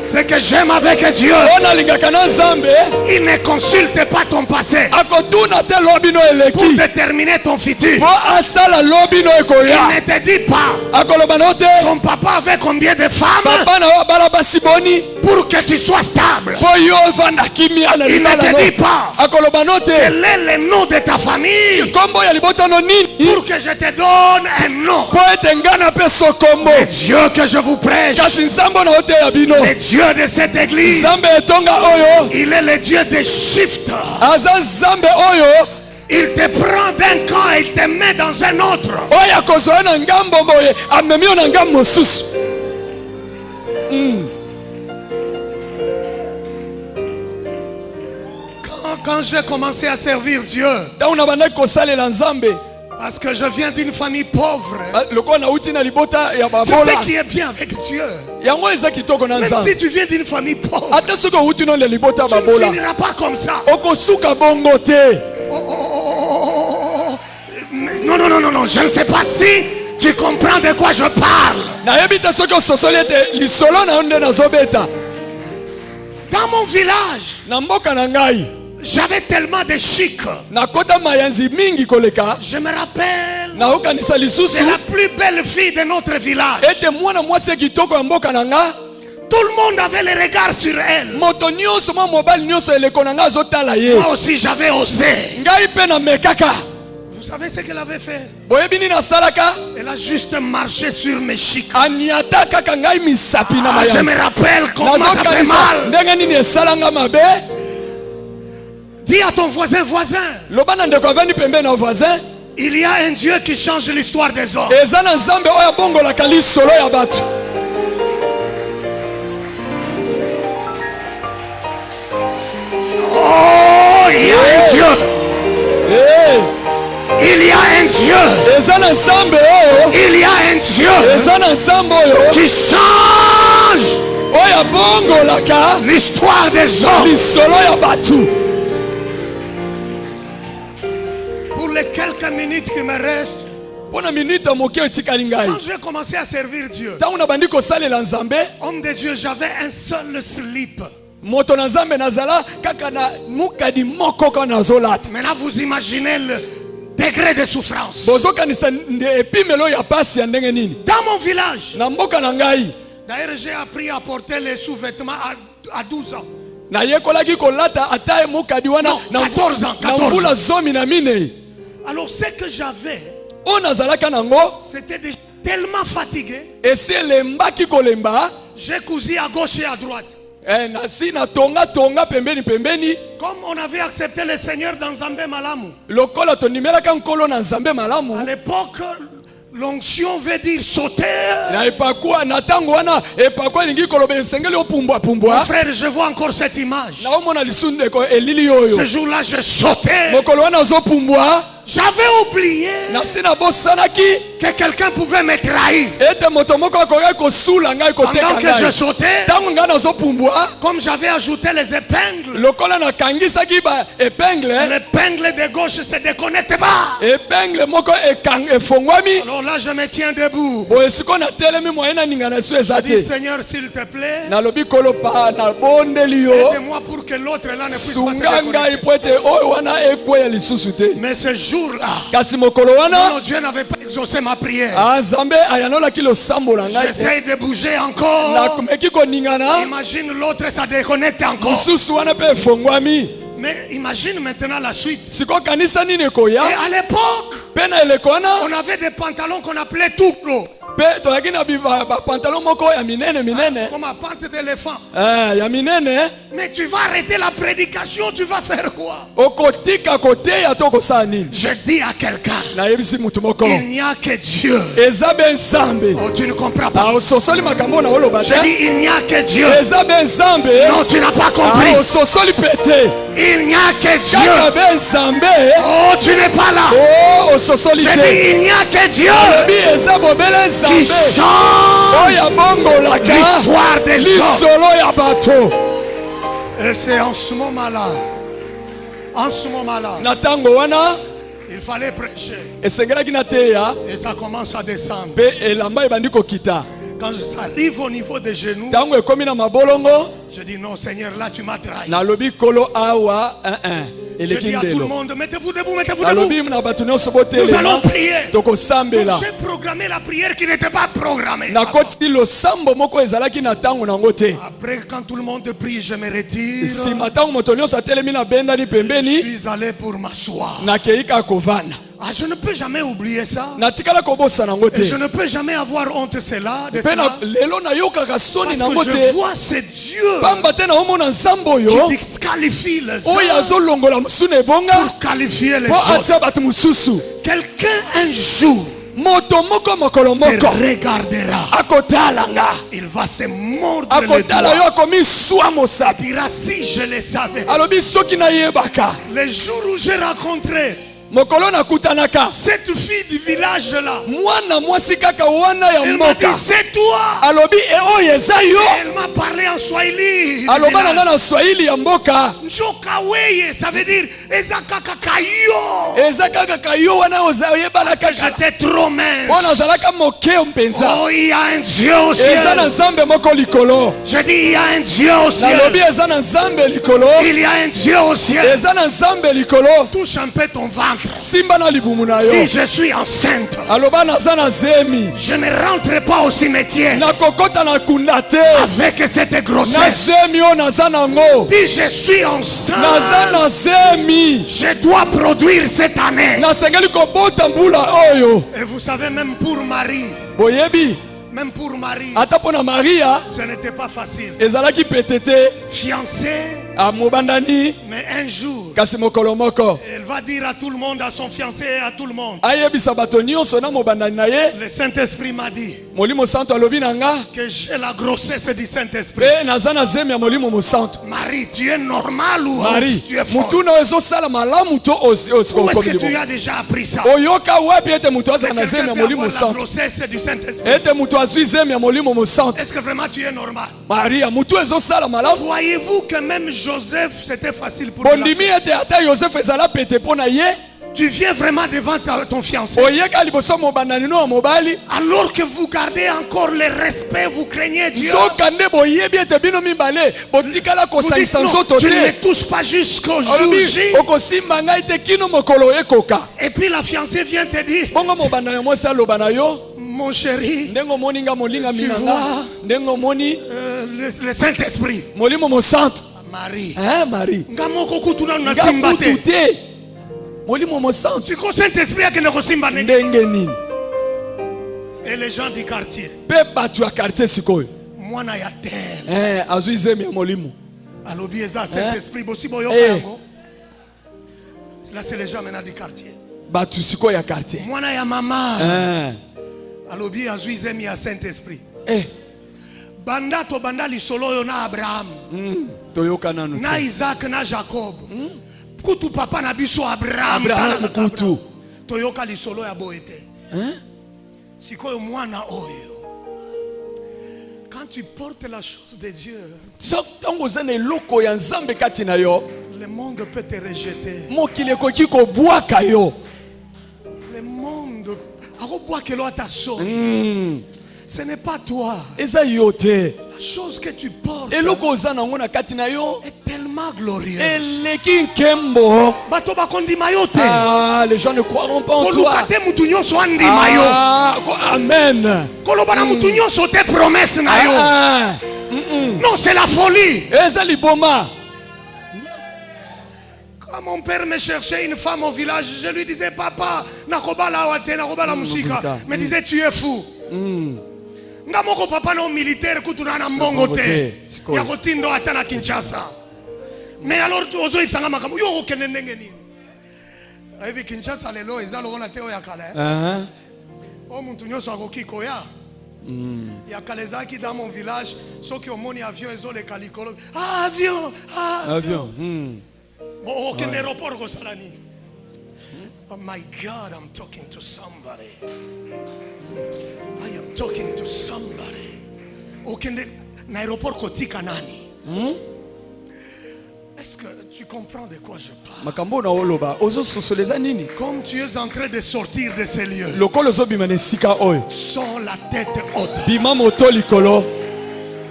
Speaker 1: Ce que j'aime avec Dieu,
Speaker 2: oyo nalingaka na nzambe,
Speaker 1: il ne consulte pas ton passé
Speaker 2: akotuna te lobi no
Speaker 1: pour
Speaker 2: eleki,
Speaker 1: déterminer ton futur.
Speaker 2: mpo asala lobi no
Speaker 1: Il
Speaker 2: ekoya.
Speaker 1: ne te dit pas
Speaker 2: akoloba na yo te
Speaker 1: ton papa avait combien de femmes
Speaker 2: papa na yo abala basi boni
Speaker 1: pour que tu sois stable.
Speaker 2: mpo yo ovanda kimia na
Speaker 1: Il ne
Speaker 2: libala
Speaker 1: te
Speaker 2: no.
Speaker 1: dit pas
Speaker 2: akoloba no te
Speaker 1: quel est le nom de ta famille
Speaker 2: kombo ya libotano nini
Speaker 1: pour que je te donne un nom.
Speaker 2: mpo ete nga na peso kombo,
Speaker 1: Le Dieu que je vous prêche,
Speaker 2: kasi nzambe na yo te ya bino,
Speaker 1: le Dieu de cette église,
Speaker 2: nzambe etonga oyo
Speaker 1: il est le Dieu des shifts.
Speaker 2: aza nzambe oyo
Speaker 1: Il te prend d'un camp et il te met dans un autre.
Speaker 2: oyo akozwa yo na ngambo boye amemi yo na ngambo mosusu.
Speaker 1: Quand j'ai commencé à servir Dieu,
Speaker 2: ntango na bandaki kosalela nzambe,
Speaker 1: parce que je viens d'une famille pauvre,
Speaker 2: lokola nauti na libota ya
Speaker 1: c'est
Speaker 2: babola,
Speaker 1: ce qui est bien avec Dieu.
Speaker 2: yango eza kitoko na
Speaker 1: Même
Speaker 2: nzambe.
Speaker 1: si tu viens d'une famille pauvre,
Speaker 2: ata soki outi no na libota ya
Speaker 1: tu ne
Speaker 2: babola,
Speaker 1: finiras pas comme ça.
Speaker 2: okosuka bongo te.
Speaker 1: Oh, oh, oh, oh. Non, non, non, non, non, je ne sais pas si tu comprends de quoi je parle.
Speaker 2: nayebi te soki ososoli ete lisolo na yo nde nazobeta.
Speaker 1: Dans mon village,
Speaker 2: na mboka na ngai
Speaker 1: j'avais tellement de chic.
Speaker 2: nakota mayanzi mingi koleka,
Speaker 1: Je me rappelle
Speaker 2: naokanisa lisusu
Speaker 1: c'est la plus belle fille de notre village.
Speaker 2: ete mwana mwasi ya kitoko ya mboka na nga,
Speaker 1: Tout le monde avait le regard sur elle.
Speaker 2: moto nyonso mwa mobali nyonso eleko na nga azotala ye.
Speaker 1: Moi aussi j'avais osé.
Speaker 2: ngai mpe namekaka.
Speaker 1: Vous savez ce qu'elle avait fait?
Speaker 2: boyebi nini asalaka?
Speaker 1: Elle a juste marché sur mes chics.
Speaker 2: aniata kaka ngai misapi na
Speaker 1: Je me
Speaker 2: mayanzi.
Speaker 1: rappelle comment ça fait
Speaker 2: nazokanisa
Speaker 1: mal.
Speaker 2: ndenge nini esalanga mabe.
Speaker 1: Dis à ton voisin,
Speaker 2: loba na ndeko avandi pembe na voisin,
Speaker 1: il y a un Dieu qui change l'histoire des hommes.
Speaker 2: eza na nzambe oyo abongolaka lisolo ya bato.
Speaker 1: Oh, il y a un Dieu. Il y a un Dieu.
Speaker 2: eza na nzambe oyo,
Speaker 1: Il y a un Dieu
Speaker 2: eza na nzambe oyo
Speaker 1: qui change
Speaker 2: oyo abongolaka
Speaker 1: l'histoire des hommes.
Speaker 2: lisolo ya bato.
Speaker 1: Pour les quelques minutes qui me restent,
Speaker 2: mpo na minute moke etikali ngai,
Speaker 1: quand j'ai commencé à servir Dieu,
Speaker 2: ntango nabandi kosalela nzambe,
Speaker 1: homme de Dieu, j'avais un seul slip.
Speaker 2: moto na nzambe nazala kaka na mukadi moko kaka nazolata.
Speaker 1: Maintenant, vous imaginez le degré de souffrance.
Speaker 2: bozokanisa nde epimelo ya pasi ya ndenge nini.
Speaker 1: Dans mon village,
Speaker 2: na mboka na ngai
Speaker 1: d'ailleurs, j'ai appris à porter les sous-vêtements à 12 ans.
Speaker 2: nayekolaki kolata ata mukadi wana
Speaker 1: Non, 14 ans,
Speaker 2: na
Speaker 1: 14
Speaker 2: mvula
Speaker 1: ans.
Speaker 2: zomi na minei.
Speaker 1: Alors ce que j'avais,
Speaker 2: On azalaka nango.
Speaker 1: c'était déjà tellement fatigué.
Speaker 2: Et c'est lemba ki kolemba.
Speaker 1: J'ai cousu à gauche et à droite.
Speaker 2: Nasi na tonga pembeni pembeni.
Speaker 1: Comme on avait accepté le Seigneur dans Nzambe Malamu.
Speaker 2: Lokola to nimera kan kolo na Nzambe malamu.
Speaker 1: À l'époque, l'onction veut dire sauter.
Speaker 2: Na epakwa na tango wana epakwa lingi kolobe sengeli opumbwa
Speaker 1: Mon
Speaker 2: pumbwa.
Speaker 1: frère, je vois encore cette image.
Speaker 2: Na omona lisunde ko elili oyo.
Speaker 1: Ce jour-là, je sautais.
Speaker 2: Mokolo wana zo pumbwa.
Speaker 1: J'avais oublié
Speaker 2: Na sina bosanaki.
Speaker 1: que quelqu'un pouvait me trahir.
Speaker 2: Ete moto moko akoya ko sula ngai ko teka
Speaker 1: Pendant que je
Speaker 2: ngai.
Speaker 1: sautais,
Speaker 2: Tango nga na zo pumbwa.
Speaker 1: comme j'avais ajouté les épingles,
Speaker 2: Lokola na kangisaki ba épingle.
Speaker 1: l'épingle de gauche se déconnecte pas.
Speaker 2: Épingle moko ekang efongwami.
Speaker 1: Alors là, je me tiens debout.
Speaker 2: Boye siko na telemi moyena ninga na su
Speaker 1: Je
Speaker 2: ezate.
Speaker 1: dis, Seigneur, s'il te plaît,
Speaker 2: Na lobi kolo pa na bondeli yo.
Speaker 1: aide-moi pour que l'autre là ne puisse pas se
Speaker 2: Sunga ngai
Speaker 1: déconnecter.
Speaker 2: po ete oyo wana ekweya lisusu te.
Speaker 1: Mais ce jour-là,
Speaker 2: Kasi mokolo wana
Speaker 1: non, Dieu n'avait pas exaucé ma prière.
Speaker 2: Nzambe ayanolaki losambo na ngai te.
Speaker 1: J'essaie de bouger encore.
Speaker 2: Nakomeki koningana.
Speaker 1: Imagine l'autre, ça déconnecte encore.
Speaker 2: Mosusu wana mpe efongwami.
Speaker 1: Mais imagine maintenant la suite.
Speaker 2: Siko kanisa nini
Speaker 1: Et
Speaker 2: ekoya.
Speaker 1: à l'époque,
Speaker 2: Mpe na eleko wana
Speaker 1: on avait des pantalons qu'on appelait tout gros.
Speaker 2: mpe tozalaki na bapantalon moko ya minene minene.
Speaker 1: Comme à pente d'éléphant.
Speaker 2: Ya minene.
Speaker 1: Mais tu vas arrêter la prédication, tu vas faire quoi?
Speaker 2: Okotika koteya to kosala nini.
Speaker 1: Je dis à quelqu'un,
Speaker 2: Nayebisi mutu moko.
Speaker 1: il n'y a que Dieu.
Speaker 2: Eza be Nzambe.
Speaker 1: Oh, tu ne comprends pas.
Speaker 2: Ososoli makambo na oloba
Speaker 1: Je
Speaker 2: te.
Speaker 1: dis, il n'y a que Dieu.
Speaker 2: Eza be Nzambe.
Speaker 1: Non, tu n'as pas compris.
Speaker 2: Ososoli pete.
Speaker 1: Il n'y a que
Speaker 2: Kaka
Speaker 1: Dieu.
Speaker 2: be Nzambe.
Speaker 1: Oh, tu n'es pas là.
Speaker 2: Oh, ososoli
Speaker 1: Je
Speaker 2: te.
Speaker 1: dis, il n'y a que Dieu
Speaker 2: Olobi eza bobele
Speaker 1: qui
Speaker 2: Nzambe.
Speaker 1: change
Speaker 2: Oya bongolaka.
Speaker 1: l'histoire des hommes.
Speaker 2: Lisolo ya bato.
Speaker 1: Et c'est en ce moment-là,
Speaker 2: Na tango wana
Speaker 1: il fallait prêcher.
Speaker 2: esengelaki na teya
Speaker 1: Et ça commence à descendre.
Speaker 2: mpe elamba ebandi kokita.
Speaker 1: Quand ça arrive au niveau des genoux,
Speaker 2: Tango ekomi na mabolongo
Speaker 1: je dis non Seigneur, là tu m'as trahi.
Speaker 2: nalobi kolo awa
Speaker 1: Je
Speaker 2: eleki
Speaker 1: dis à tout le
Speaker 2: ndelo.
Speaker 1: monde, mettez-vous debout, mettez-vous
Speaker 2: Nalobi
Speaker 1: debout.
Speaker 2: na bato nyonso
Speaker 1: Nous allons
Speaker 2: botelema
Speaker 1: prier. Donc,
Speaker 2: tokosambela.
Speaker 1: j'ai programmé la prière qui n'était pas programmée.
Speaker 2: Nakoti losambo moko ezalaki na tango nango te.
Speaker 1: Après, quand tout le monde prie, je me retire.
Speaker 2: Nsima tango moto nyonso atelemi na bendani
Speaker 1: Je
Speaker 2: pembeni
Speaker 1: suis allé pour m'asseoir.
Speaker 2: nakeika kovanda.
Speaker 1: Ah, je ne peux jamais oublier ça.
Speaker 2: Natikala kobosa nango
Speaker 1: Et je
Speaker 2: te.
Speaker 1: ne peux jamais avoir honte de cela.
Speaker 2: Mpe na lelo nayokaka soni nango
Speaker 1: Parce que je
Speaker 2: te.
Speaker 1: vois ce Dieu
Speaker 2: Pamba te na omona nzambe oyo
Speaker 1: qui disqualifie les
Speaker 2: oyo
Speaker 1: hommes
Speaker 2: azolongola mosuna ebonga
Speaker 1: pour qualifier les
Speaker 2: mpo
Speaker 1: autres.
Speaker 2: atia bato mosusu.
Speaker 1: Quelqu'un un jour
Speaker 2: Moto moko mokolo
Speaker 1: te
Speaker 2: moko
Speaker 1: regardera.
Speaker 2: akotala nga.
Speaker 1: Il va se mordre les
Speaker 2: Akotala yo
Speaker 1: doigts.
Speaker 2: akomi swa mosapi.
Speaker 1: Il dira si je le savais.
Speaker 2: Alobi soki nayebaka.
Speaker 1: Les jours où j'ai rencontré
Speaker 2: Mokolo nakutanaka.
Speaker 1: cette fille du village là,
Speaker 2: Mwana mwasi kaka wana ya
Speaker 1: elle m'a dit
Speaker 2: mboka.
Speaker 1: c'est toi.
Speaker 2: Alobi e oyo eza yo.
Speaker 1: Elle m'a parlé en Swahili. du
Speaker 2: Aloba na
Speaker 1: village.
Speaker 2: nga na Swahili ya mboka.
Speaker 1: Njokaweye, ça veut dire Ezakakayo.
Speaker 2: Eza kaka kayo wana oyebana kaka.
Speaker 1: J'étais trop mince.
Speaker 2: Mpo nazalaka mokeo mpenza.
Speaker 1: Oh, il y a un Dieu au
Speaker 2: Eza na
Speaker 1: ciel.
Speaker 2: nzambe moko likolo.
Speaker 1: Je dis il y a un Dieu au
Speaker 2: Nalobi
Speaker 1: ciel.
Speaker 2: eza na nzambe likolo.
Speaker 1: Il y a un Dieu au ciel.
Speaker 2: Eza na nzambe likolo.
Speaker 1: Touche un peu ton ventre.
Speaker 2: Simba na libumu na yo.
Speaker 1: Dis je suis enceinte.
Speaker 2: Aloba naza na zemi.
Speaker 1: Je ne rentre pas au cimetière
Speaker 2: Nakokota na kunda te.
Speaker 1: avec cette
Speaker 2: Na
Speaker 1: grossesse.
Speaker 2: zemi oyo naza nango.
Speaker 1: Dis je suis enceinte.
Speaker 2: Naza na zemi.
Speaker 1: Je dois produire cette année.
Speaker 2: Nasengeli kobota mbula oyo.
Speaker 1: Et vous savez, même pour Marie,
Speaker 2: Boyebi.
Speaker 1: même pour Marie,
Speaker 2: Ata mpo na Maria
Speaker 1: ce n'était pas facile.
Speaker 2: ezalaki pete te.
Speaker 1: Fiancée,
Speaker 2: Mobandani
Speaker 1: mais un jour,
Speaker 2: kasi mokolo moko.
Speaker 1: elle va dire à tout le monde, à son fiancé et à tout le monde.
Speaker 2: Ayebisa bato nyonso na mobandani na ye.
Speaker 1: Le Saint-Esprit m'a dit
Speaker 2: Molimo santo alobi na nga.
Speaker 1: que j'ai la grossesse du Saint-Esprit.
Speaker 2: Pe naza na zemi ya molimo mosanto.
Speaker 1: Marie, tu es normal ou
Speaker 2: Marie,
Speaker 1: tu es folle?
Speaker 2: mutu na ezosala malamu to
Speaker 1: Où est-ce
Speaker 2: okomi
Speaker 1: que tu
Speaker 2: libo.
Speaker 1: as déjà appris ça?
Speaker 2: Oyoka wapi ete mutu azala na
Speaker 1: Quelqu'un
Speaker 2: zemi ya
Speaker 1: peut
Speaker 2: molimo
Speaker 1: avoir la
Speaker 2: mosanto.
Speaker 1: grossesse du Saint-Esprit.
Speaker 2: Ete mutu azwi zemi ya molimo mosanto.
Speaker 1: Est-ce que vraiment tu es normal?
Speaker 2: Maria, mutu ezosala malamu.
Speaker 1: Croyez-vous que même Joseph, c'était facile pour lui?
Speaker 2: Bondimi ete ata Joseph ezala pete mpo na ye.
Speaker 1: Tu viens vraiment devant ton fiancé.
Speaker 2: Oyeka liboso mobandani no ya mobali.
Speaker 1: Alors que vous gardez encore le respect, vous craignez Dieu.
Speaker 2: Soka nde boyebi ete bino mibale botikala
Speaker 1: Vous dites
Speaker 2: kosangisa
Speaker 1: non,
Speaker 2: nzoto
Speaker 1: tu ne me
Speaker 2: te.
Speaker 1: touches pas jusqu'au jour
Speaker 2: Olobi
Speaker 1: J.
Speaker 2: okosimba ngai te kino mokolo ekoka.
Speaker 1: Et puis la fiancée vient te dire,
Speaker 2: Bongo mobandani mwasi aloba na yo.
Speaker 1: mon chéri,
Speaker 2: Ndenge omoni nga molinga
Speaker 1: Tu
Speaker 2: minanga.
Speaker 1: vois?
Speaker 2: Ndenge omoni
Speaker 1: le Saint-Esprit.
Speaker 2: molimo mosanto.
Speaker 1: Marie.
Speaker 2: Marie.
Speaker 1: Nga moko kutuna na
Speaker 2: Nga
Speaker 1: simba
Speaker 2: kutu
Speaker 1: te.
Speaker 2: te. molimo mosantu
Speaker 1: Tu connais Saint-Esprit à ne kosimba nenge.
Speaker 2: ndenge nini
Speaker 1: Et les gens du quartier.
Speaker 2: pe bato ya quartier sikoyo
Speaker 1: Mwana ya tel.
Speaker 2: azwi zemi ya molimo
Speaker 1: Alobi eza Saint-Esprit bosi boyo
Speaker 2: Eh.
Speaker 1: yango. Là c'est les gens maintenant du quartier.
Speaker 2: bato sikoyo ya quartier
Speaker 1: Mwana ya mama. Alobi azwi zemi ya Saint-Esprit. Banda to banda lisolo yo na Abraham.
Speaker 2: toyoka nanu
Speaker 1: Na Isaac na Jacob. Kutu papa na biso Abraham.
Speaker 2: Abraham kutu.
Speaker 1: Toyoka lisolo ya boete. Sikoyo mwana oyo. Quand tu portes la chose de Dieu,
Speaker 2: ntango oza na eloko ya nzambe kati na yo
Speaker 1: le monde peut te rejeter.
Speaker 2: mokili ekoki kobwaka yo
Speaker 1: Le monde akobwakelo ata so. Ce n'est pas toi.
Speaker 2: eza yo te
Speaker 1: La chose que tu portes
Speaker 2: eloko oza nango na kati na yo
Speaker 1: est tellement glorieuse.
Speaker 2: eleki nkembo.
Speaker 1: Bato bakondima yo te.
Speaker 2: Les gens ne croiront pas en toi.
Speaker 1: Koluka te mutu nyonso andima yo.
Speaker 2: Amen.
Speaker 1: Koloba na mutu nyonso te promesse na yo. Non, c'est la folie.
Speaker 2: eza liboma.
Speaker 1: Quand mon père me cherchait une femme au village, je lui disais papa, nakobala wate, nakobala musika. Me disait tu es fou. Nga moko papa no militaire kutuna na mbongo te. Ya kotindo ata na Kinshasa. Mais alors tu ozo ipsanga makambo yo okende ndenge nini? Aibi Kinshasa lelo eza lokola te oya kala. O muntu nyonso akoki koya. Ya kala ezaki dans mon village, soki omoni avion ezoleka likolo. Ah avion,
Speaker 2: Avion.
Speaker 1: Bon, aucun aéroport ko sala nini? Oh my God, I'm talking to somebody. I am talking to somebody. Aucun aéroport ko tika nani? Est-ce que tu comprends de quoi je parle?
Speaker 2: Makambo na oloba ozo sosoleza nini?
Speaker 1: Comme tu es en train de sortir de ces lieux,
Speaker 2: Lokolo zo bima na sika oyo.
Speaker 1: sans la tête haute.
Speaker 2: Bima moto likolo.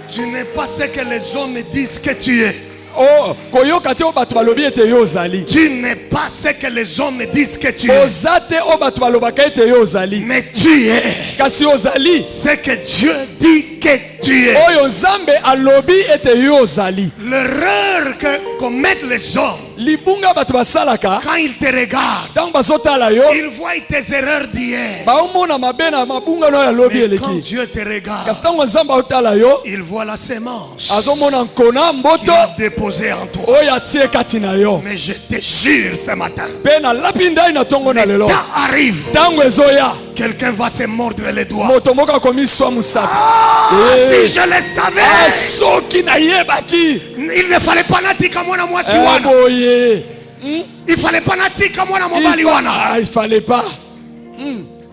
Speaker 1: Tu n'es pas ce que les hommes disent que tu es.
Speaker 2: Oh, koyoka te o bato balobi ete yo ozali.
Speaker 1: Tu n'es pas ce que les hommes disent que tu es.
Speaker 2: Ozate o bato balobaka ete yo ozali.
Speaker 1: Mais tu es
Speaker 2: Kasi ozali.
Speaker 1: ce que Dieu dit que tu es.
Speaker 2: Oyo nzambe alobi ete yo ozali.
Speaker 1: L'erreur que commettent les hommes
Speaker 2: Libunga bato basalaka.
Speaker 1: quand ils te regardent,
Speaker 2: Tango bazotala yo.
Speaker 1: ils voient tes erreurs d'hier.
Speaker 2: Baomona mabe na mabunga no ya lobi
Speaker 1: Mais quand
Speaker 2: eleki.
Speaker 1: Dieu te regarde,
Speaker 2: Kasi tango nzambe otala yo.
Speaker 1: il voit la sémence
Speaker 2: Azomona nkona
Speaker 1: qu'il
Speaker 2: mboto.
Speaker 1: a déposée en toi.
Speaker 2: Oyo atie kati na yo.
Speaker 1: Mais je te jure ce matin,
Speaker 2: Pe na lapi ndai na tongo na lelo.
Speaker 1: temps arrive,
Speaker 2: Tango ezoya.
Speaker 1: quelqu'un va se mordre les doigts.
Speaker 2: Moto moko akomi swa musapi.
Speaker 1: Si je le savais,
Speaker 2: Soki na yebaki.
Speaker 1: il ne fallait pas natika mwana mwasi wana.
Speaker 2: Boye.
Speaker 1: Il fallait pas natika mwana mobali wana.
Speaker 2: Il fallait pas.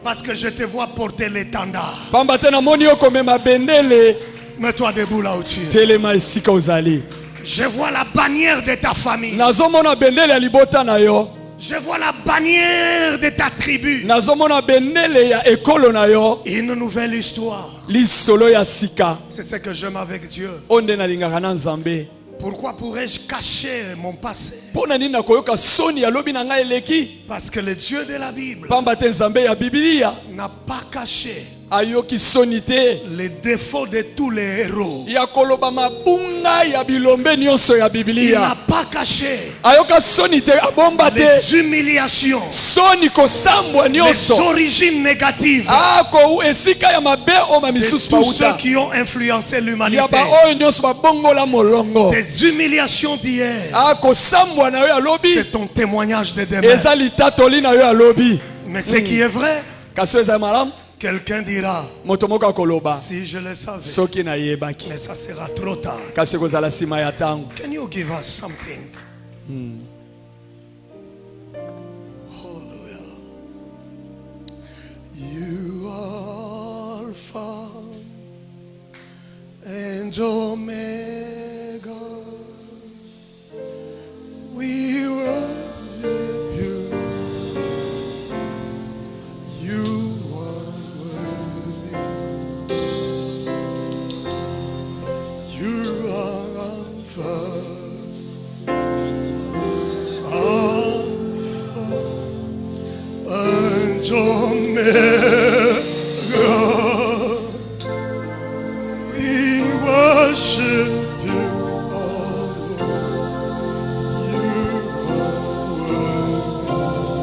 Speaker 1: Parce que je te vois porter l'étendard.
Speaker 2: Pamba te na moni yo komema bendele.
Speaker 1: Mets-toi debout là où tu es.
Speaker 2: Telema esika ozali.
Speaker 1: Je vois la bannière de ta famille.
Speaker 2: Nazomona bendele ya libota na yo.
Speaker 1: Je vois la bannière de ta tribu.
Speaker 2: Nazomona bendele ya ekolo na yo.
Speaker 1: Une nouvelle histoire.
Speaker 2: Lisolo ya sika.
Speaker 1: C'est ce que j'aime avec Dieu.
Speaker 2: Onde na lingaka na nzambe.
Speaker 1: Pourquoi pourrais-je cacher mon passé?
Speaker 2: Pona nini nakoyoka soni ya lobi na ngai eleki?
Speaker 1: Parce que le Dieu de la Bible
Speaker 2: Pamba te nzambe ya Biblia
Speaker 1: n'a pas caché
Speaker 2: ayoki soni te.
Speaker 1: les défauts de tous les héros.
Speaker 2: Ya koloba mabunga ya bilombe nyonso ya
Speaker 1: Il n'a
Speaker 2: Biblia.
Speaker 1: pas caché
Speaker 2: Ayoka soni te abomba te.
Speaker 1: les humiliations,
Speaker 2: Soni kosambwa
Speaker 1: les
Speaker 2: nyonso.
Speaker 1: origines négatives
Speaker 2: Ako esika ya mabe o
Speaker 1: de
Speaker 2: misusu
Speaker 1: tous ceux
Speaker 2: pauta.
Speaker 1: qui ont influencé
Speaker 2: Ya
Speaker 1: l'humanité.
Speaker 2: ba oyo nyonso babongola molongo.
Speaker 1: Des humiliations d'hier,
Speaker 2: Ako sambwa na yo ya lobi.
Speaker 1: c'est ton témoignage de demain.
Speaker 2: Eza litatoli na yo ya lobi.
Speaker 1: Mais ce qui est vrai,
Speaker 2: Kaso eza malamu.
Speaker 1: quelqu'un dira,
Speaker 2: Moto moko akoloba.
Speaker 1: si je le savais,
Speaker 2: Soki na yebaki.
Speaker 1: mais ça sera trop tard.
Speaker 2: Kasi kozala sima ya tango.
Speaker 1: Can you give us something? Hallelujah. You are Alpha and Omega. We worship you. You are worthy. You are Alpha. And Omega, we worship you, oh Lord. You are worthy.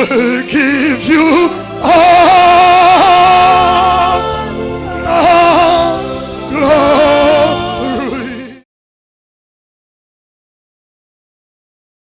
Speaker 1: qui